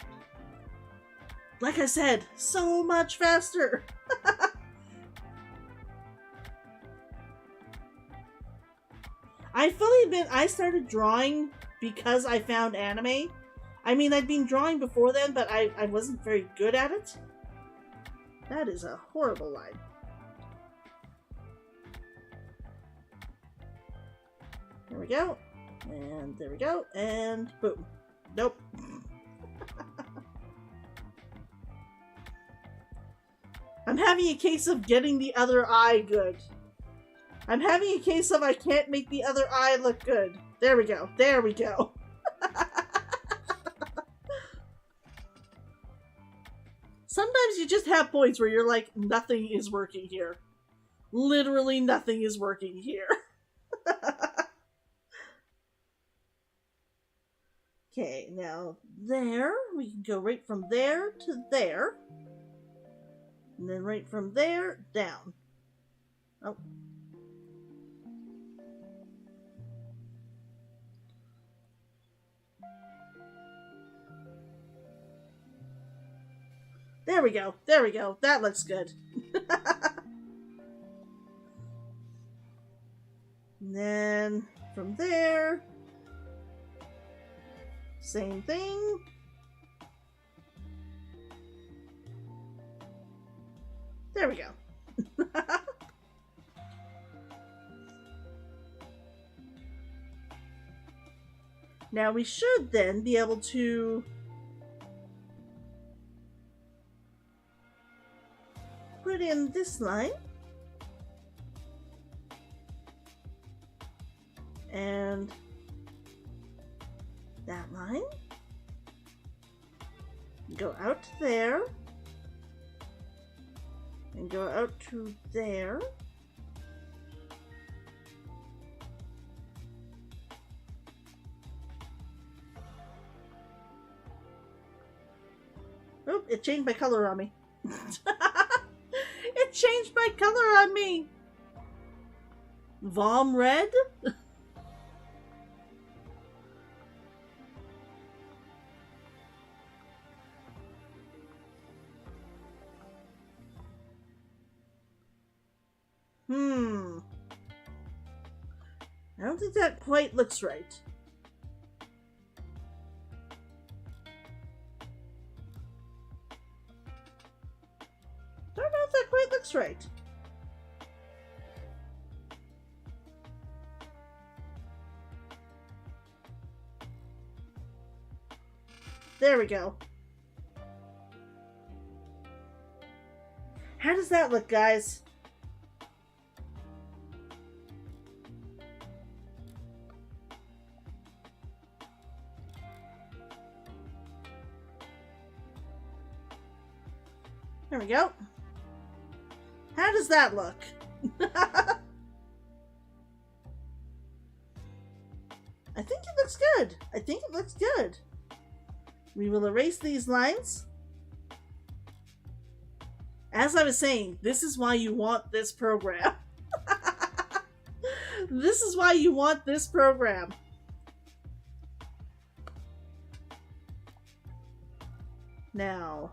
S1: Like I said, so much faster. I fully admit I started drawing because I found anime. I mean, I'd been drawing before then, but I wasn't very good at it. That is a horrible line. There we go. And there we go. And boom. Nope. I'm having a case of getting the other eye good. I'm having a case of I can't make the other eye look good. There we go. There we go. Sometimes you just have points where you're like, nothing is working here. Literally nothing is working here. Okay, now there. We can go right from there to there. And then right from there, down. Oh. There we go. There we go. That looks good. And then from there, same thing. There we go. Now we should then be able to put in this line and that line. Go out to there and go out to there. Oh, it changed my color on me. It changed my color on me. Vom red? I don't think that quite looks right. Don't know if that quite looks right. There we go. How does that look, guys? There we go. How does that look? I think it looks good. I think it looks good. We will erase these lines. As I was saying, this is why you want this program. This is why you want this program. Now,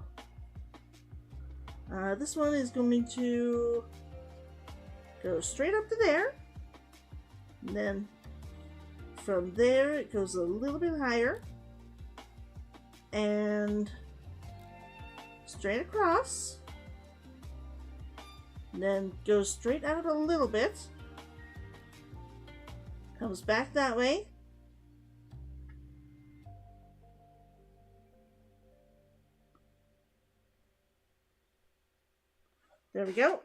S1: this one is going to go straight up to there. And then from there, it goes a little bit higher. And straight across. And then goes straight out a little bit. Comes back that way. There we go.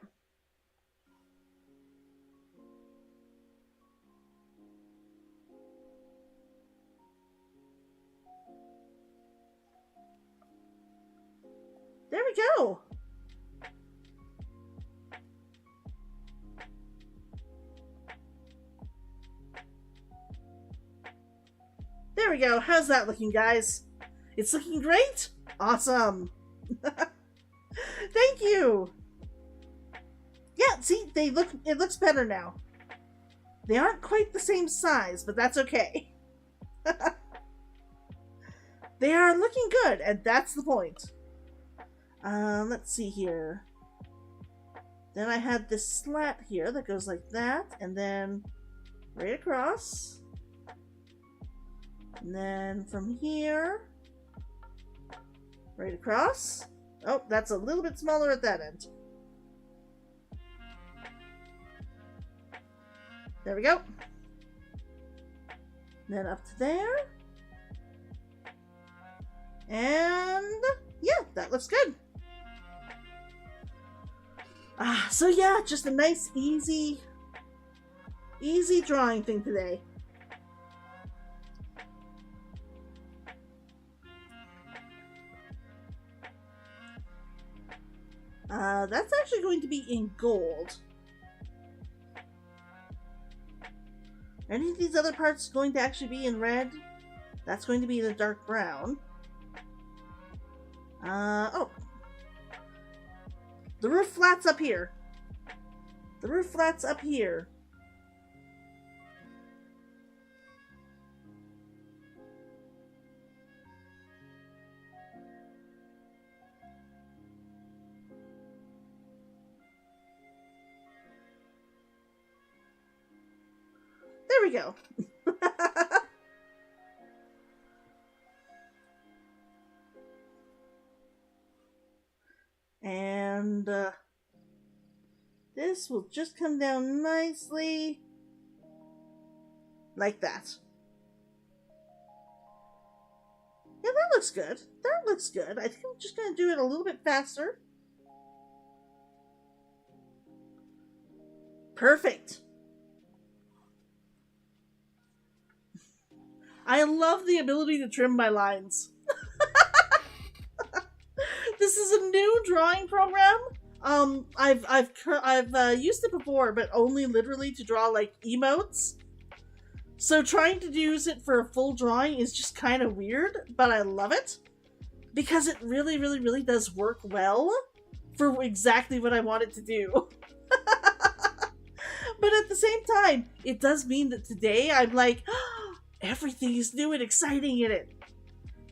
S1: There we go. There we go. How's that looking, guys? It's looking great? Awesome. Thank you. Yeah, see, it looks better now. They aren't quite the same size, but that's okay. They are looking good, and that's the point. Let's see here. Then I had this slat here that goes like that, and then right across. And then from here, right across. Oh, that's a little bit smaller at that end. There we go. Then up to there. And yeah, that looks good. So yeah, just a nice, easy drawing thing today. That's actually going to be in gold. Any of these other parts going to actually be in red? That's going to be the dark brown. Oh. The roof flat's up here. The roof flat's up here. There we go. And this will just come down nicely like that. Yeah, that looks good. That looks good. I think I'm just going to do it a little bit faster. Perfect. I love the ability to trim my lines. This is a new drawing program. I've used it before, but only literally to draw like emotes. So trying to use it for a full drawing is just kind of weird, but I love it because it really, really, really does work well for exactly what I want it to do. But at the same time, it does mean that today I'm like, oh, everything is new and exciting in it.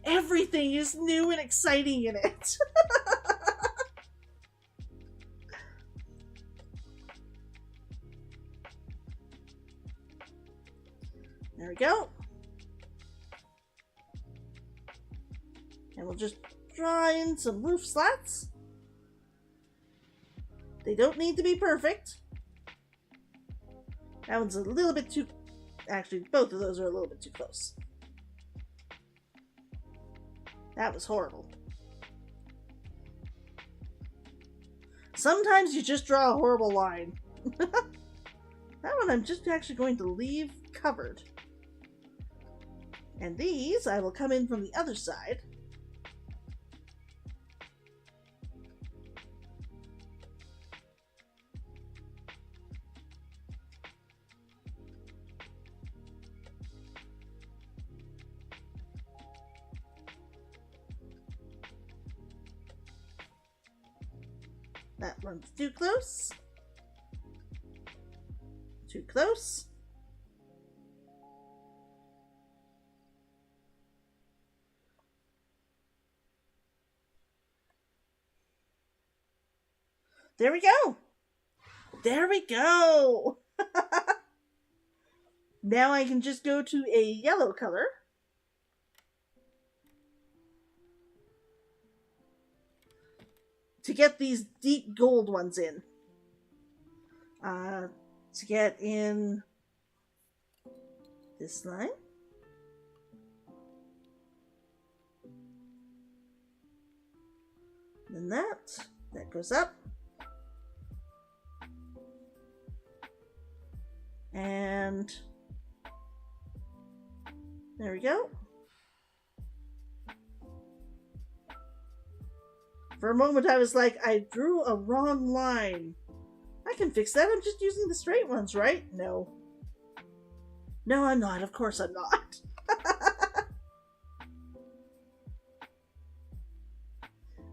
S1: Everything is new and exciting in it. There we go. And we'll just draw in some roof slats. They don't need to be perfect. That one's a little bit too... Actually, both of those are a little bit too close. That was horrible. Sometimes you just draw a horrible line. That one I'm just actually going to leave covered. And these I will come in from the other side. That one's too close. Too close. There we go. There we go. Now I can just go to a yellow color. To get these deep gold ones in. To get in this line. Then that goes up. And there we go. For a moment I was like, I drew a wrong line. I can fix that. I'm just using the straight ones, right? No. No, I'm not. Of course I'm not.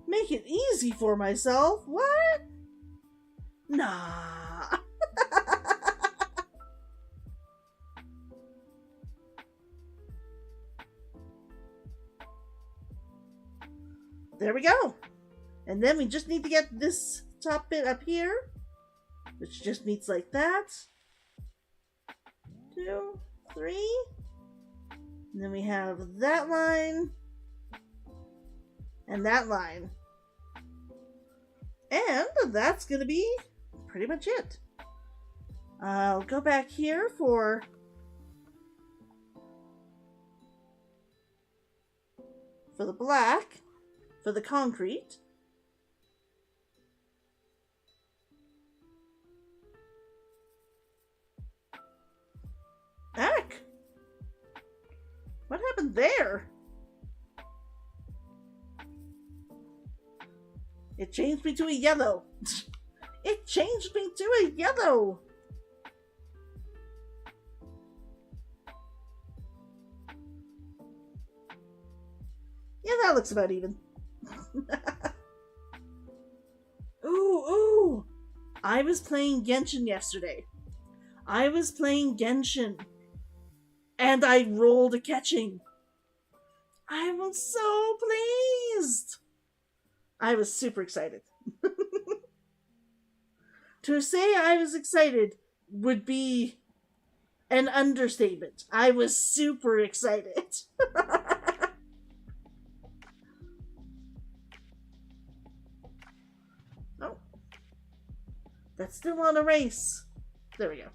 S1: Make it easy for myself. What? Nah. There we go. And then we just need to get this top bit up here, which just meets like that. 2, 3. And then we have that line. And that line. And that's going to be pretty much it. I'll go back here for the black, for the concrete. Heck! What happened there? It changed me to a yellow. It changed me to a yellow. Yeah, that looks about even. Ooh. I was playing Genshin yesterday. And I rolled a catching. I was so pleased. I was super excited. To say I was excited would be an understatement. I was super excited. Oh. That's still on a race. There we go.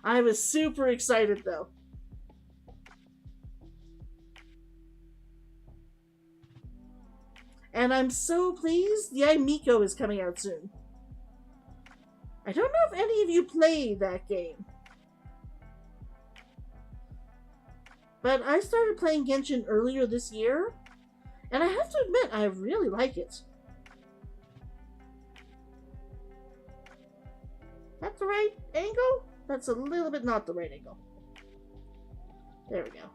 S1: I was super excited though. And I'm so pleased Yai Miko is coming out soon. I don't know if any of you play that game. But I started playing Genshin earlier this year, and I have to admit, I really like it. That's the right angle? That's a little bit not the right angle. There we go.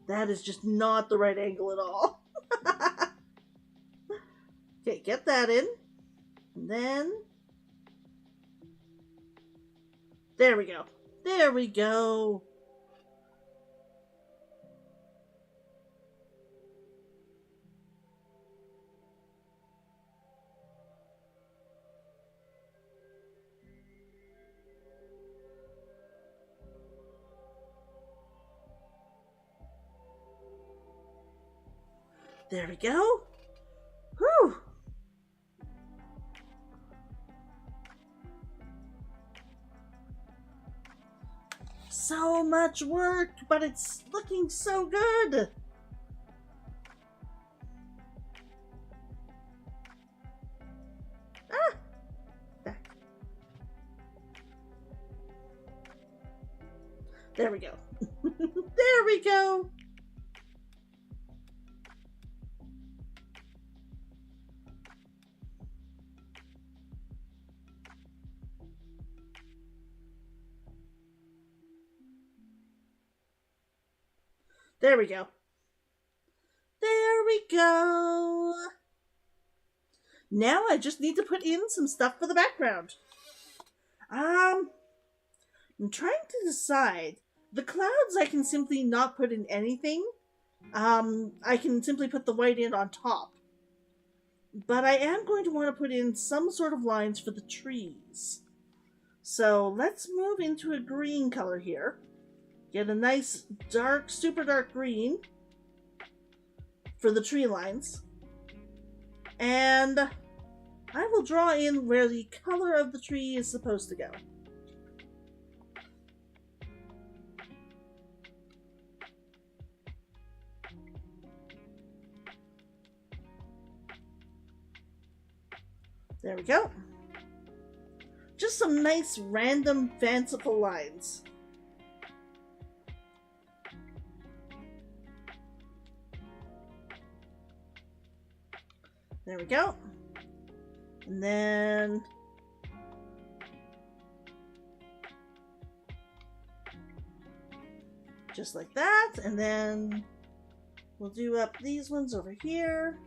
S1: That is just not the right angle at all. Okay, get that in. And then... there we go. There we go. There we go. Whew. So much work, but it's looking so good. Ah. Back. There we go. There we go. There we go. There we go. Now I just need to put in some stuff for the background. I'm trying to decide. The clouds I can simply not put in anything. I can simply put the white in on top. But I am going to want to put in some sort of lines for the trees. So let's move into a green color here. Get a nice dark, super dark green for the tree lines. And I will draw in where the color of the tree is supposed to go. There we go. Just some nice, random, fanciful lines. There we go. And then just like that. And then we'll do up these ones over here.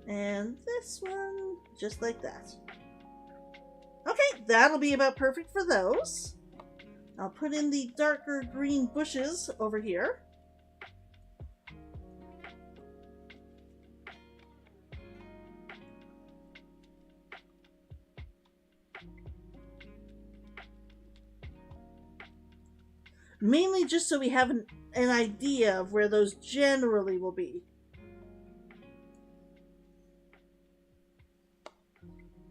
S1: And this one, just like that. Okay, that'll be about perfect for those. I'll put in the darker green bushes over here. Mainly just so we have an idea of where those generally will be.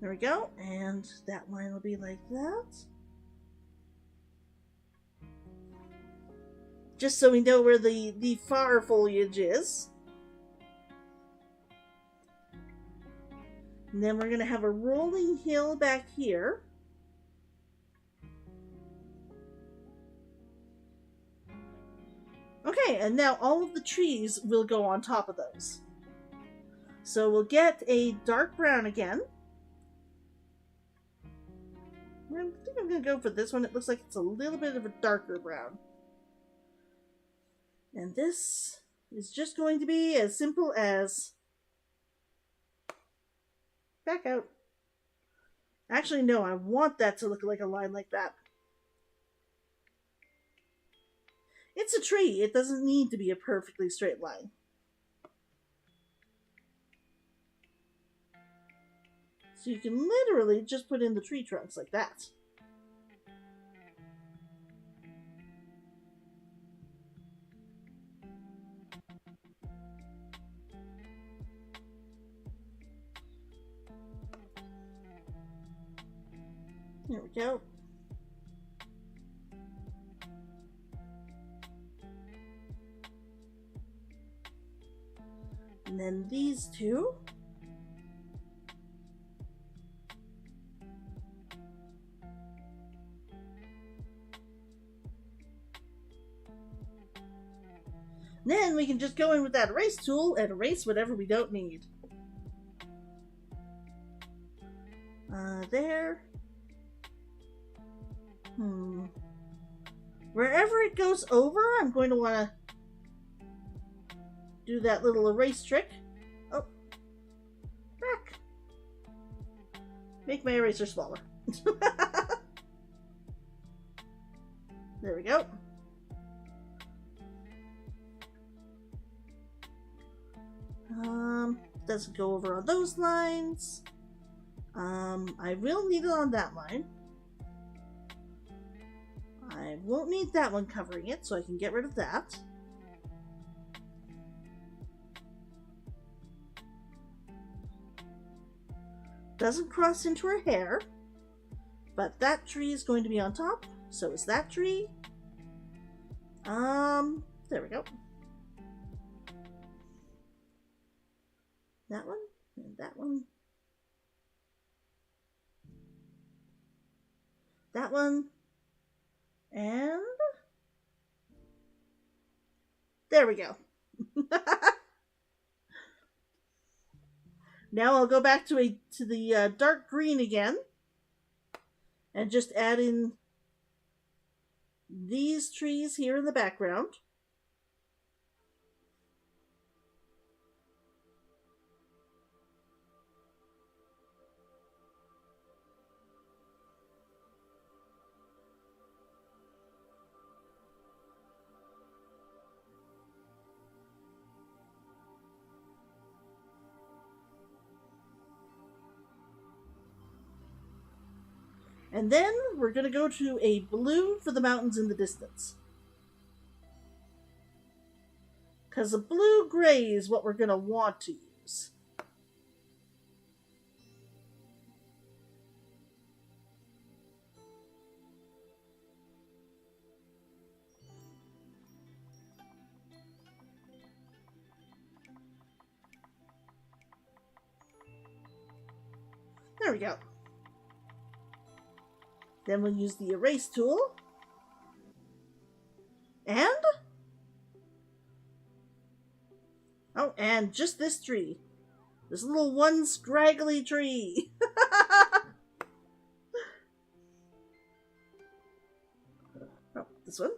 S1: There we go, and that line will be like that. Just so we know where the far foliage is. And then we're going to have a rolling hill back here. Okay, and now all of the trees will go on top of those. So we'll get a dark brown again. I think I'm going to go for this one. It looks like it's a little bit of a darker brown. And this is just going to be as simple as back out. Actually, no, I want that to look like a line like that. It's a tree. It doesn't need to be a perfectly straight line. So you can literally just put in the tree trunks like that. There we go. And then these two. Then we can just go in with that erase tool and erase whatever we don't need. There. Wherever it goes over, I'm going to want to do that little erase trick. Oh. Back. Make my eraser smaller. There we go. Doesn't go over on those lines. I will need it on that line. I won't need that one covering it, so I can get rid of that. Doesn't cross into her hair, but that tree is going to be on top. So is that tree. There we go. That one, and that one. That one. And there we go. Now I'll go back to the dark green again and just add in these trees here in the background. And then we're going to go to a blue for the mountains in the distance. Because the blue-gray is what we're going to want to use. There we go. Then we'll use the erase tool. And? Oh, and just this tree. This little one scraggly tree. Oh, this one.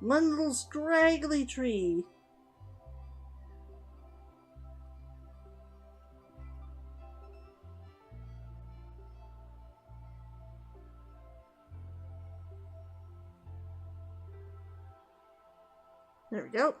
S1: One little scraggly tree. There we go.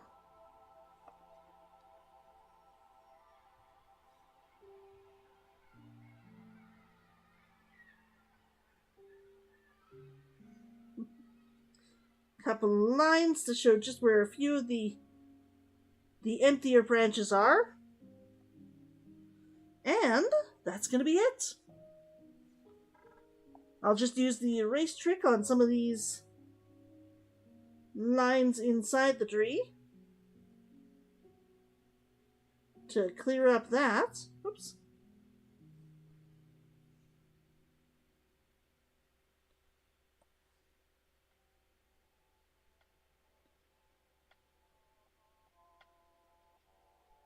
S1: Couple lines to show just where a few of the emptier branches are. And that's going to be it. I'll just use the erase trick on some of these lines inside the tree to clear up that. Oops.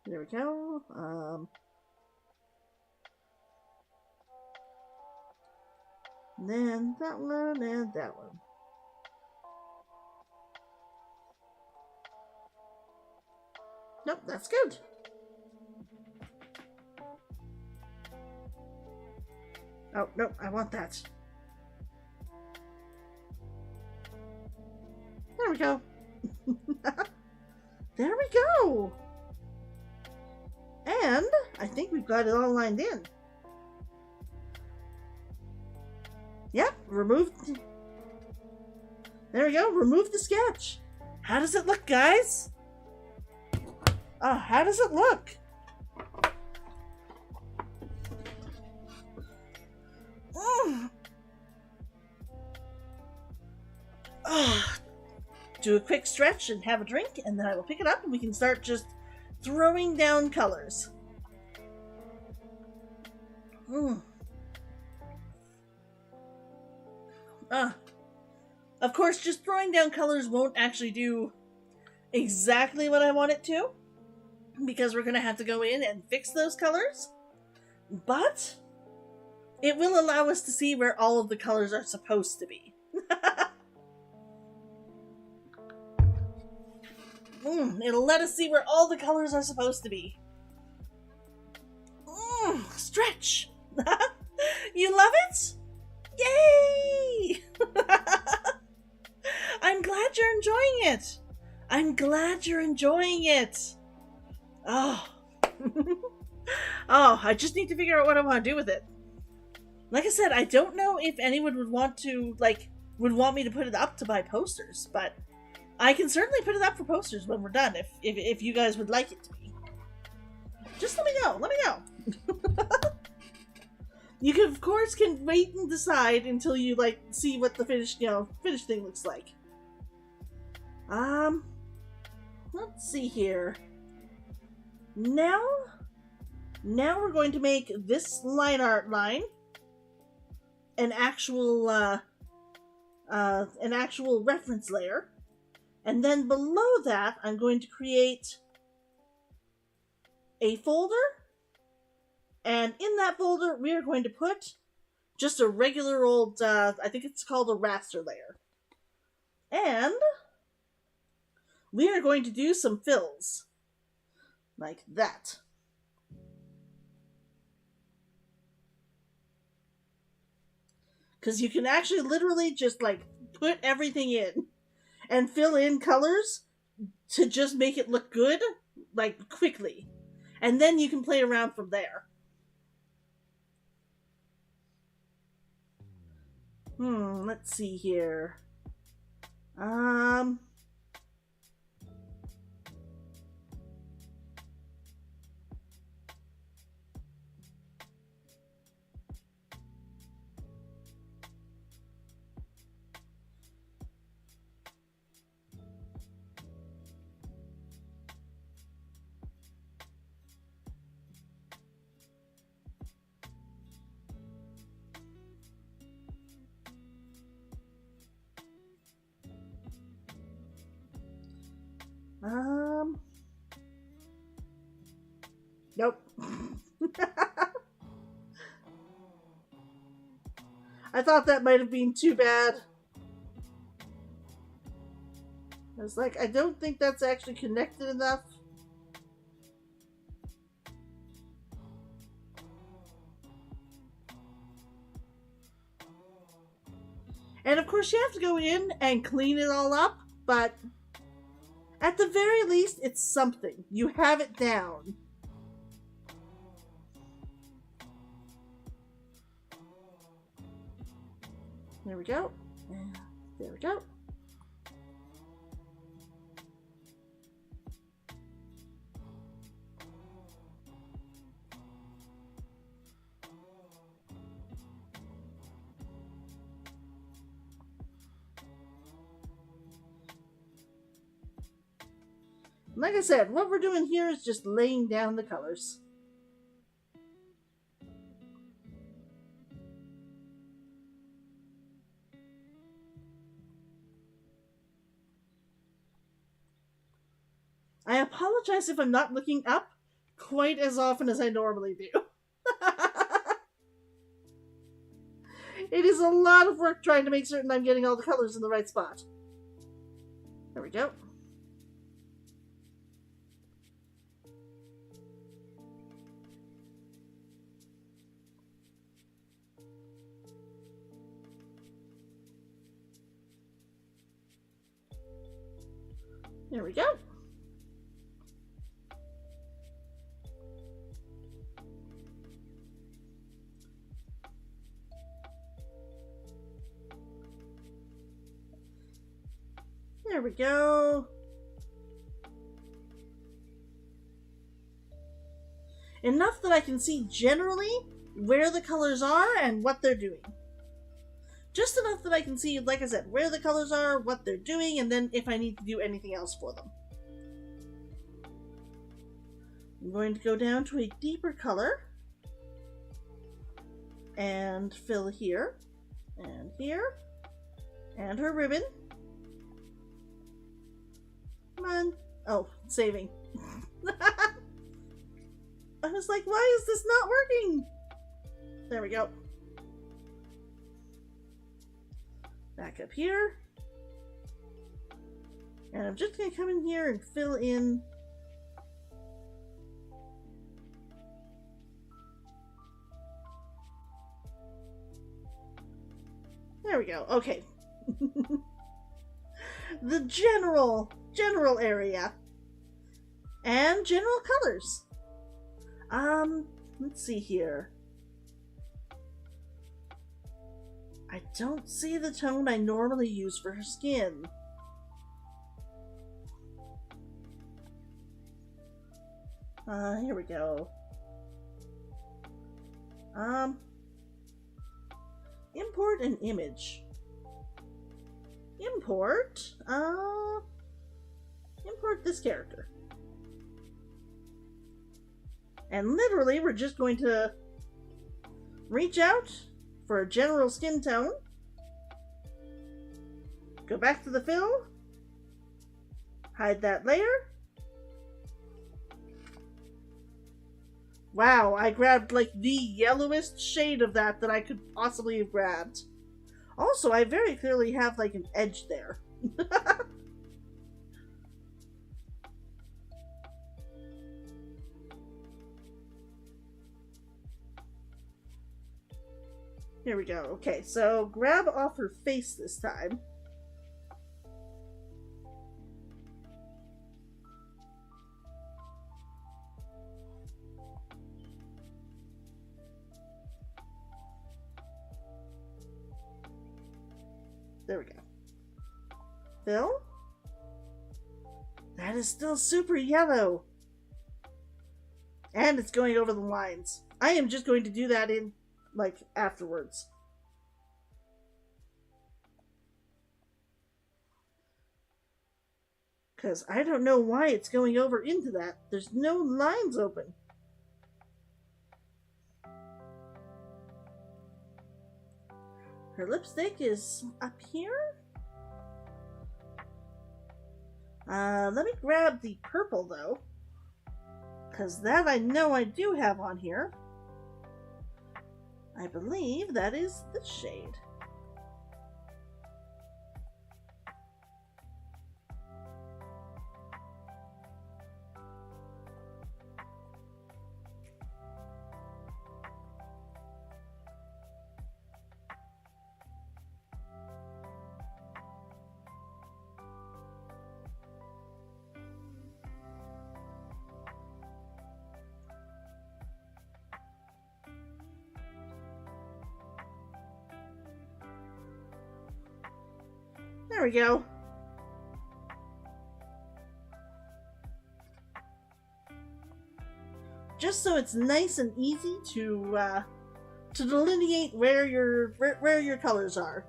S1: There we go. Then that one and that one. Nope, that's good. Oh, nope, I want that. There we go. There we go. And I think we've got it all lined in. Yep, remove. There we go, remove the sketch. How does it look, guys? How does it look? Do a quick stretch and have a drink, and then I will pick it up and we can start just throwing down colors. Of course, just throwing down colors won't actually do exactly what I want it to, because we're going to have to go in and fix those colors, but it will allow us to see where all of the colors are supposed to be. It'll let us see where all the colors are supposed to be. Stretch! You love it? Yay! I'm glad you're enjoying it. I'm glad you're enjoying it. Oh. Oh, I just need to figure out what I want to do with it. Like I said, I don't know if anyone would want to, would want me to put it up to buy posters, but I can certainly put it up for posters when we're done, if you guys would like it to be. Just let me know. Let me know. You can, of course, wait and decide until you see what the finished thing looks like. Let's see here. Now we're going to make this line art line an actual reference layer. And then below that, I'm going to create a folder. And in that folder, we are going to put just a regular old, I think it's called a raster layer. And we are going to do some fills. Like that. Because you can actually literally just, put everything in and fill in colors to just make it look good, quickly. And then you can play around from there. Let's see here. Nope. I thought that might have been too bad. It's like, I don't think that's actually connected enough. And of course you have to go in and clean it all up, but at the very least, it's something. You have it down. There we go. There we go. Like I said, what we're doing here is just laying down the colors. I apologize if I'm not looking up quite as often as I normally do. It is a lot of work trying to make certain I'm getting all the colors in the right spot. There we go. There we go. There we go. Enough that I can see generally where the colors are and what they're doing. Just enough that I can see, like I said, where the colors are, what they're doing, and then if I need to do anything else for them. I'm going to go down to a deeper color and fill here, and her ribbon. Come on. Oh, saving. I was like, why is this not working? There we go. Back up here. And I'm just going to come in here and fill in there we go. Okay. The general area and general colors. Let's see here. I don't see the tone I normally use for her skin. Here we go. Import an image. Import this character. And literally, we're just going to reach out for a general skin tone. Go back to the fill. Hide that layer. Wow, I grabbed like the yellowest shade of that I could possibly have grabbed. Also, I very clearly have like an edge there. Here we go. Okay, so grab off her face this time. There we go. Fill. That is still super yellow. And it's going over the lines. I am just going to do that in, like, afterwards. Because I don't know why it's going over into that. There's no lines open. Her lipstick is up here. Let me grab the purple though, because that I know I do have on here. I believe that is this shade. we go. Just so it's nice and easy to delineate where your colors are.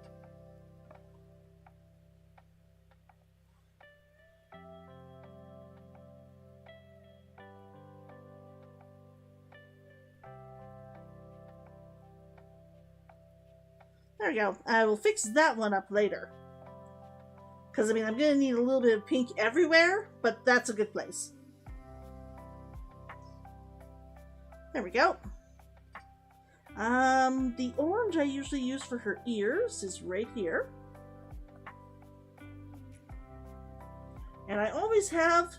S1: There we go. I will fix that one up later. Because, I mean, I'm going to need a little bit of pink everywhere, but that's a good place. There we go. The orange I usually use for her ears is right here. And I always have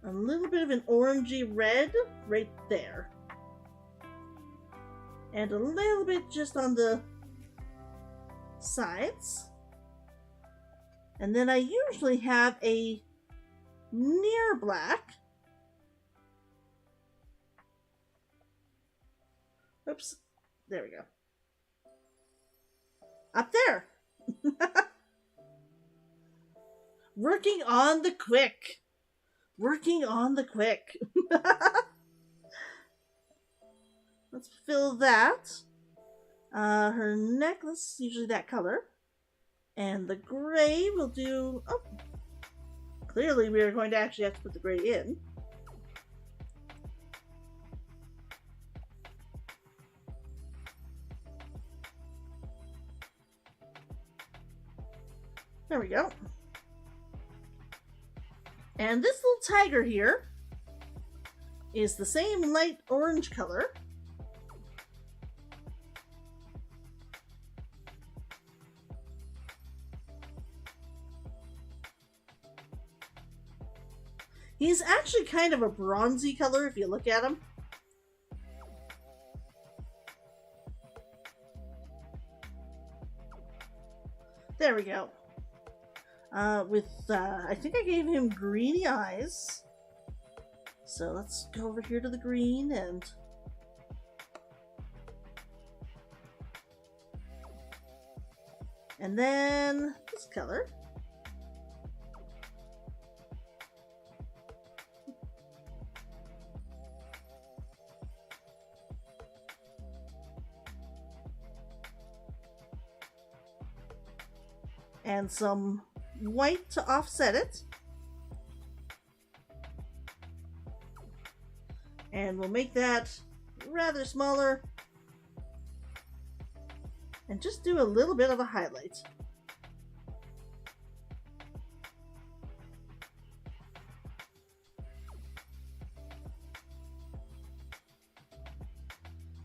S1: a little bit of an orangey red right there. And a little bit just on the sides. And then I usually have a near black. Oops. There we go. Up there. Working on the quick. Working on the quick. Let's fill that. Her necklace, usually that color. And the gray will do... Oh, clearly we are going to actually have to put the gray in. There we go. And this little tiger here is the same light orange color. He's actually kind of a bronzy color if you look at him. There we go. I think I gave him greeny eyes. So let's go over here to the green and then this color. And some white to offset it. And we'll make that rather smaller. And just do a little bit of a highlight.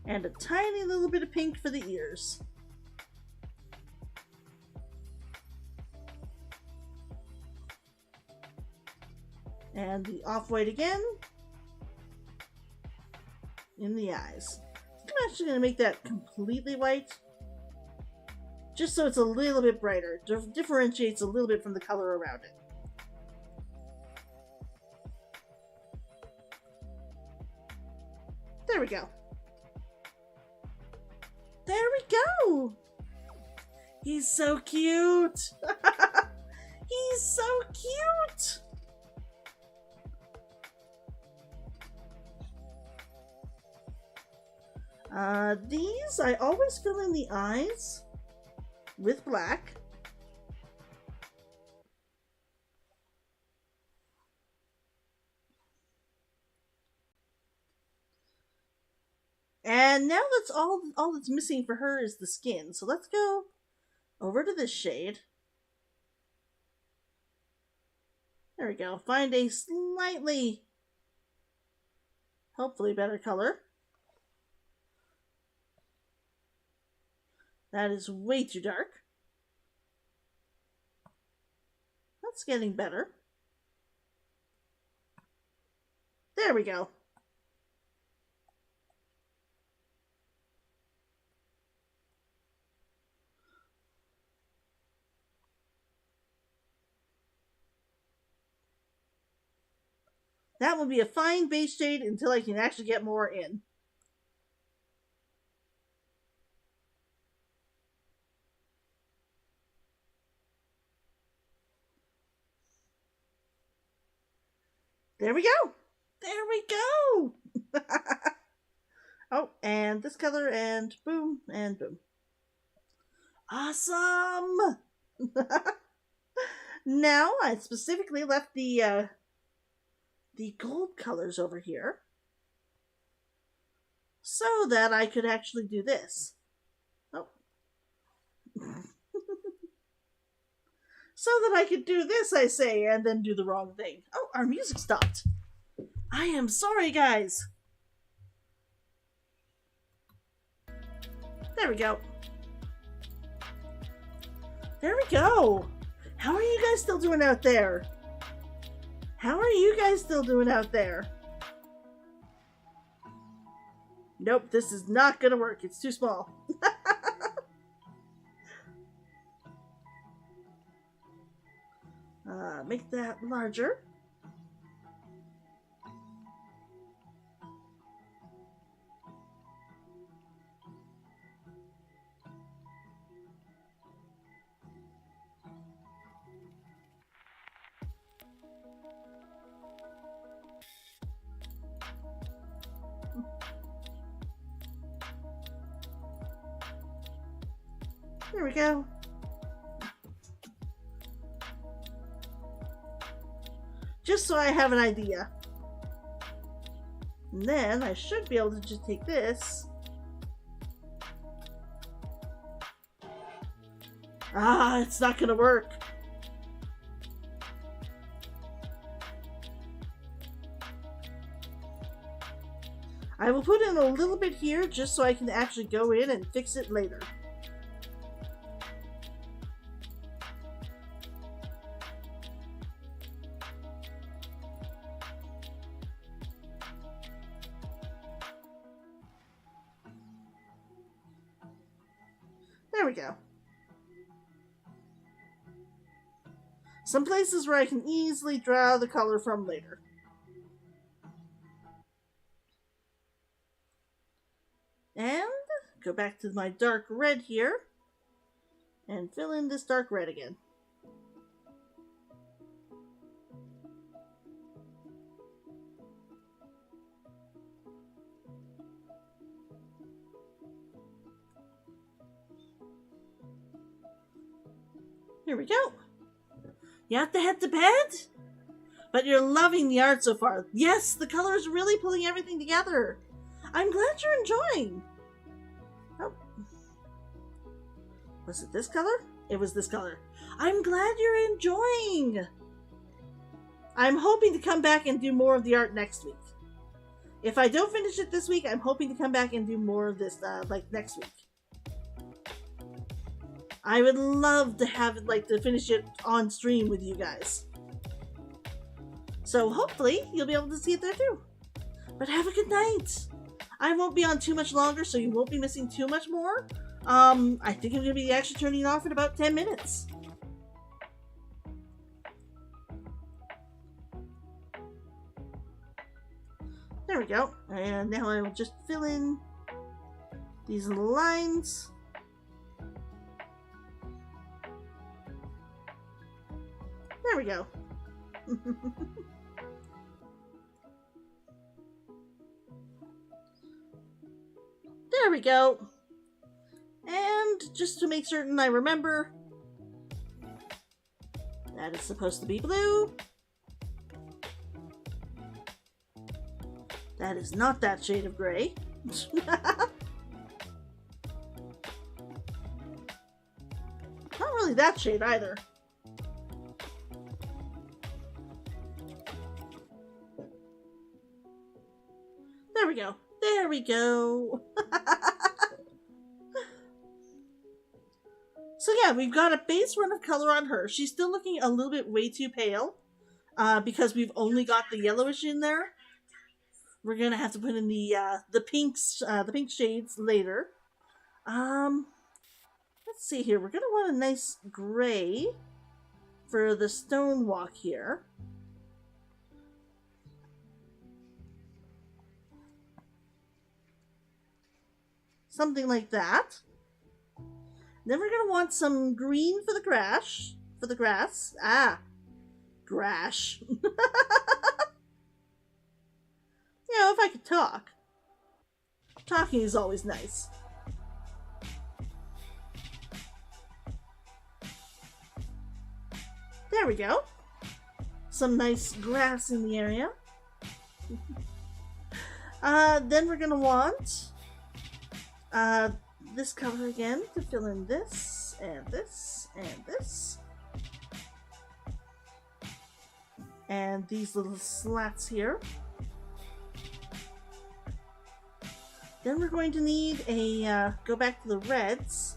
S1: And a tiny little bit of pink for the ears. And the off-white again in the eyes. I'm actually going to make that completely white, just so it's a little bit brighter. Differentiates a little bit from the color around it. There we go. There we go! He's so cute! He's so cute! These, I always fill in the eyes with black. And now that's all that's missing for her is the skin. So let's go over to this shade. There we go. Find a slightly, hopefully better color. That is way too dark. That's getting better. There we go. That will be a fine base shade until I can actually get more in. There we go. There we go. Oh, and this color, and boom, and boom. Awesome. Now I specifically left the gold colors over here so that I could actually do this. Oh. So that I could do this, I say, and then do the wrong thing. Oh, our music stopped. I am sorry, guys. There we go. There we go. How are you guys still doing out there? How are you guys still doing out there? Nope, this is not gonna work. It's too small. Make that larger. There we go. Just so I have an idea. And then I should be able to just take this. Ah, it's not gonna work. I will put in a little bit here just so I can actually go in and fix it later. There we go. Some places where I can easily draw the color from later. And go back to my dark red here and fill in this dark red again. Here we go. You have to head to bed? But you're loving the art so far. Yes, the color is really pulling everything together. I'm glad you're enjoying. Oh. Was it this color? It was this color. I'm glad you're enjoying. I'm hoping to come back and do more of the art next week. If I don't finish it this week, I'm hoping to come back and do more of this like next week. I would love to have it, like, to finish it on stream with you guys. So hopefully you'll be able to see it there too. But have a good night. I won't be on too much longer, so you won't be missing too much more. I think I'm going to be actually turning it off in about 10 minutes. There we go. And now I will just fill in these little lines. There we go. There we go. And just to make certain I remember, that is supposed to be blue. That is not that shade of gray. Not really that shade either. There we go. There we go. So yeah, we've got a base run of color on her. She's still looking a little bit way too pale because we've only got the yellowish in there. We're gonna have to put in the pinks, the pink shades later. Let's see here. We're gonna want a nice gray for the stone walk here. Something like that. Then we're gonna want some green for the grass. Ah, grass. You know, if I could talk. Talking is always nice. There we go. Some nice grass in the area. Then we're gonna want this color again to fill in this and this and this. And these little slats here. Then we're going to need a, go back to the reds.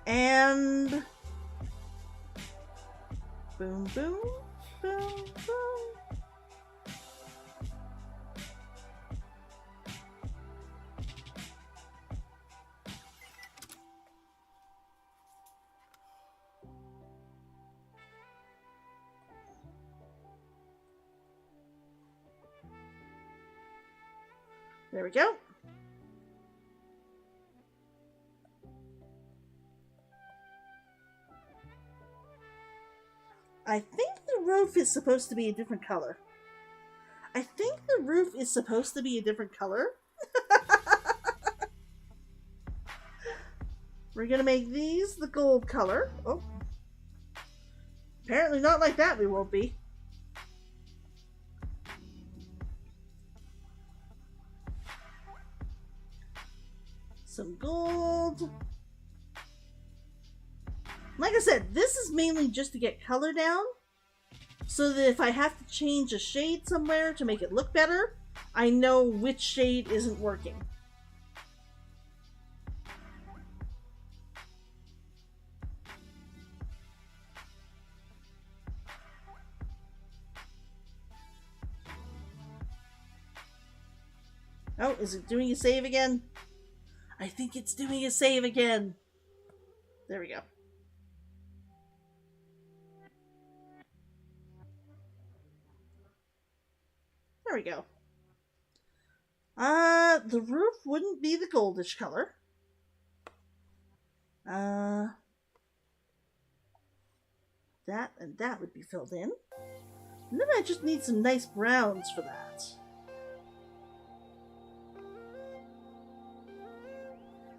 S1: And boom, boom, boom, boom. There we go. I think the roof is supposed to be a different color. We're gonna make these the gold color. Oh. Apparently not like that we won't be. Some gold. Like I said, this is mainly just to get color down, so that if I have to change a shade somewhere to make it look better, I know which shade isn't working. Oh, is it doing a save again? I think it's doing a save again. There we go. There we go. The roof wouldn't be the goldish color. That and that would be filled in. And then I just need some nice browns for that.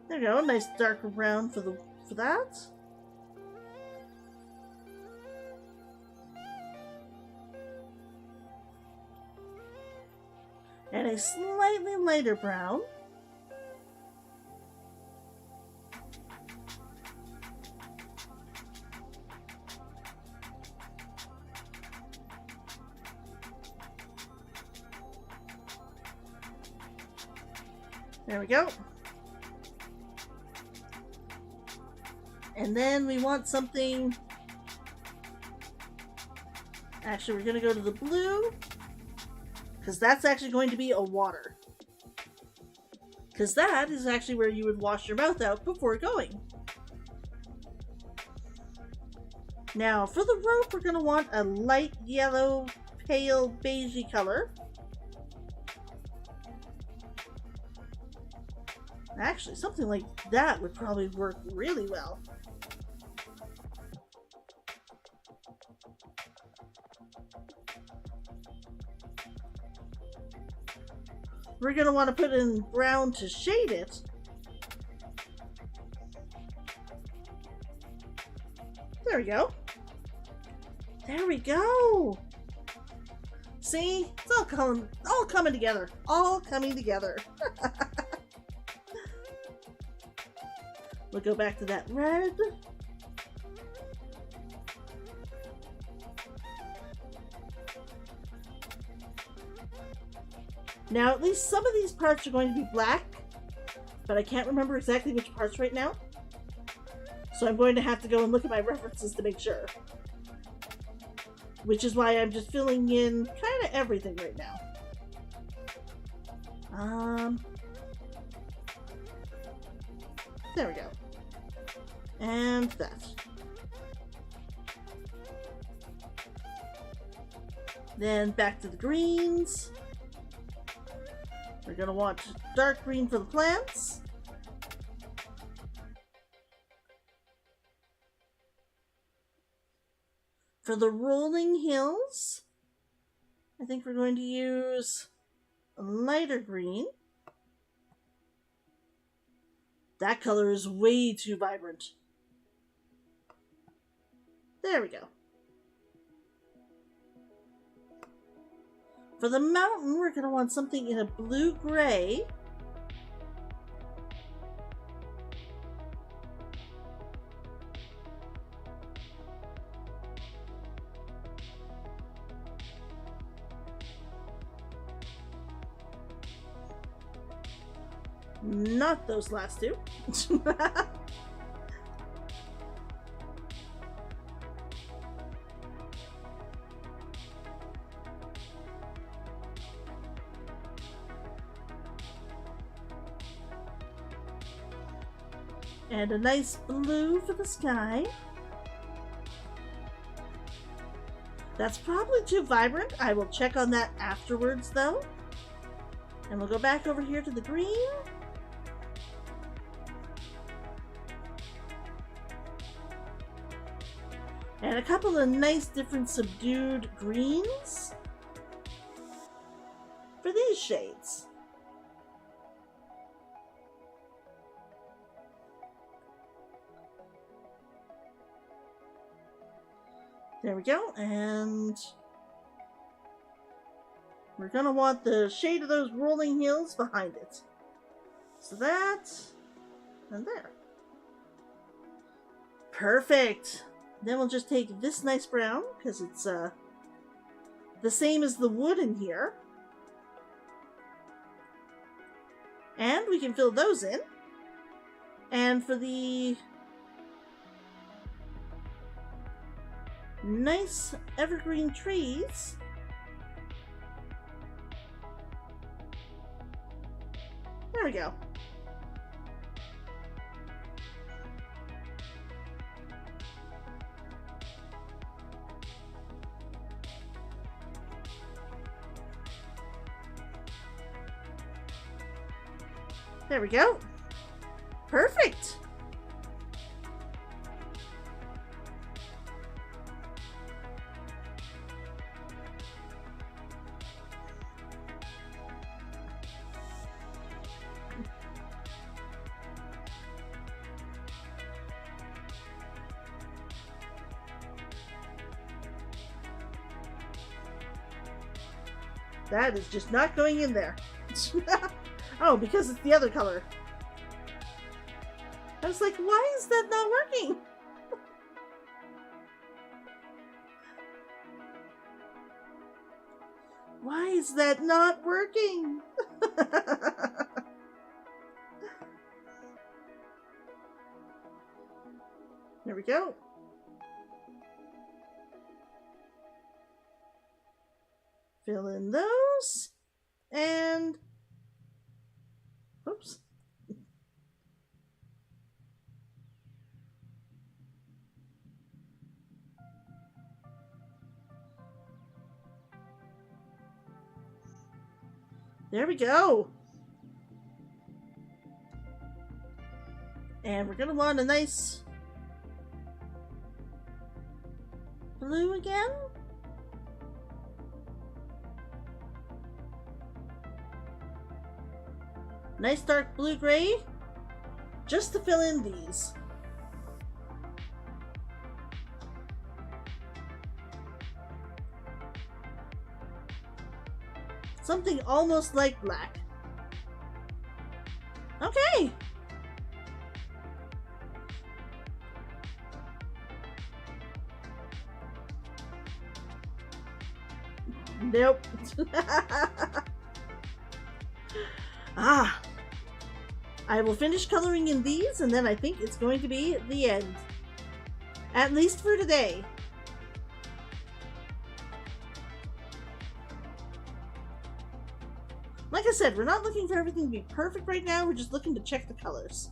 S1: There we go, a nice darker brown for that. And a slightly lighter brown. There we go. And then we want something... Actually, we're going to go to the blue, because that's actually going to be a water. Because that is actually where you would wash your mouth out before going. Now, for the rope, we're going to want a light yellow, pale beigey color. Actually, something like that would probably work really well. We're going to want to put in brown to shade it. There we go. There we go. See? It's all coming together. All coming together. We'll go back to that red. Now, at least some of these parts are going to be black, but I can't remember exactly which parts right now. So I'm going to have to go and look at my references to make sure. Which is why I'm just filling in kind of everything right now. There we go. And that. Then back to the greens. We're going to want dark green for the plants. For the rolling hills, I think we're going to use lighter green. That color is way too vibrant. There we go. For the mountain, we're going to want something in a blue-gray. Not those last two. And a nice blue for the sky. That's probably too vibrant. I will check on that afterwards, though. And we'll go back over here to the green. And a couple of nice different subdued greens for these shades. There we go, and we're going to want the shade of those rolling hills behind it. So that, and there. Perfect! Then we'll just take this nice brown, because it's the same as the wood in here. And we can fill those in. And for the nice evergreen trees, there we go. There we go. Perfect. That is just not going in there. Oh, because it's the other color. I was like, why is that not working? Why is that not working? There we go. Fill in those. And oops. There we go. And we're gonna want a nice blue again. Nice dark blue-gray, just to fill in these. Something almost like black. Okay. Nope. I will finish coloring in these, and then I think it's going to be the end. At least for today. Like I said, we're not looking for everything to be perfect right now, we're just looking to check the colors.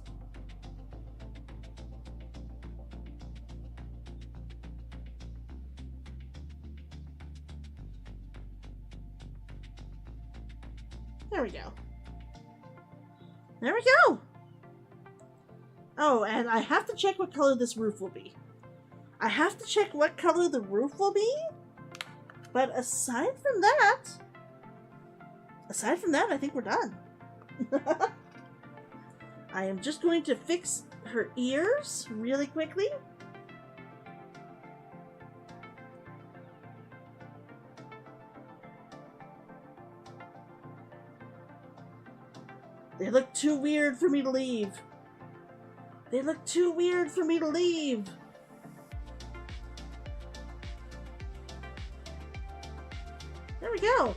S1: There we go. There we go! Oh, and I have to check what color this roof will be. I have to check what color the roof will be, but aside from that, aside from that, I think we're done. I am just going to fix her ears really quickly. They look too weird for me to leave. They look too weird for me to leave. There we go.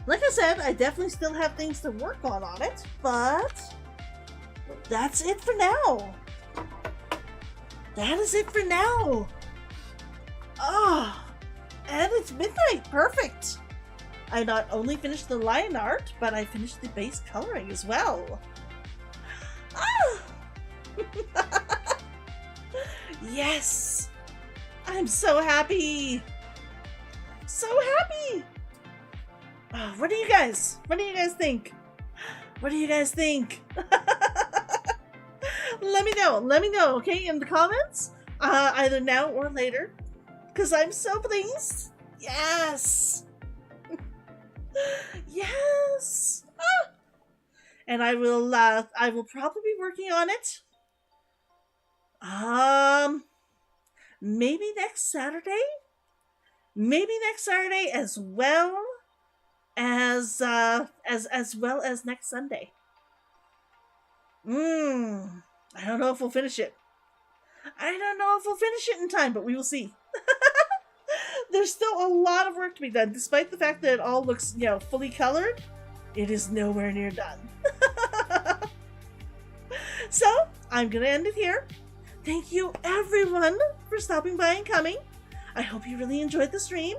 S1: Like I said, I definitely still have things to work on it, but that's it for now. That is it for now. Ah, and it's midnight. Perfect. I not only finished the line art, but I finished the base coloring as well. Ah! Yes! I'm so happy! So happy! Oh, what do you guys think? What do you guys think? Let me know, okay, in the comments, either now or later, because I'm so pleased. Yes! Yes! Ah! And I will probably be working on it. Maybe next Saturday? Maybe next Saturday as well as next Sunday. I don't know if we'll finish it. I don't know if we'll finish it in time, but we will see. There's still a lot of work to be done, despite the fact that it all looks, fully colored. It is nowhere near done. So, I'm gonna end it here. Thank you, everyone, for stopping by and coming. I hope you really enjoyed the stream.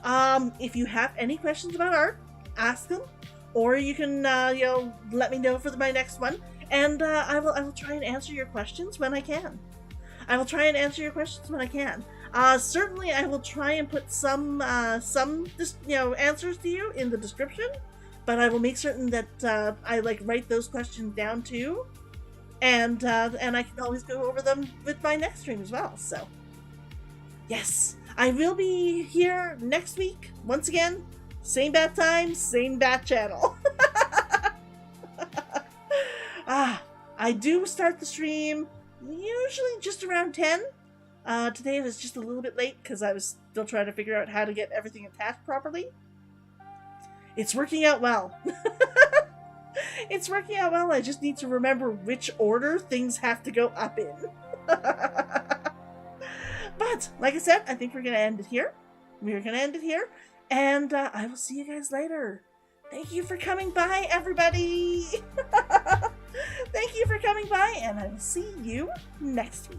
S1: If you have any questions about art, ask them, or you can, let me know for my next one, and I will try and answer your questions when I can. Certainly, I will try and put some answers to you in the description, but I will make certain that I write those questions down too, and I can always go over them with my next stream as well. So, yes, I will be here next week once again. Same bat time, same bat channel. I do start the stream usually just around 10. Today was just a little bit late because I was still trying to figure out how to get everything attached properly. It's working out well. It's working out well. I just need to remember which order things have to go up in. But, like I said, I think we're going to end it here. And I will see you guys later. Thank you for coming by, everybody. Thank you for coming by, and I will see you next week.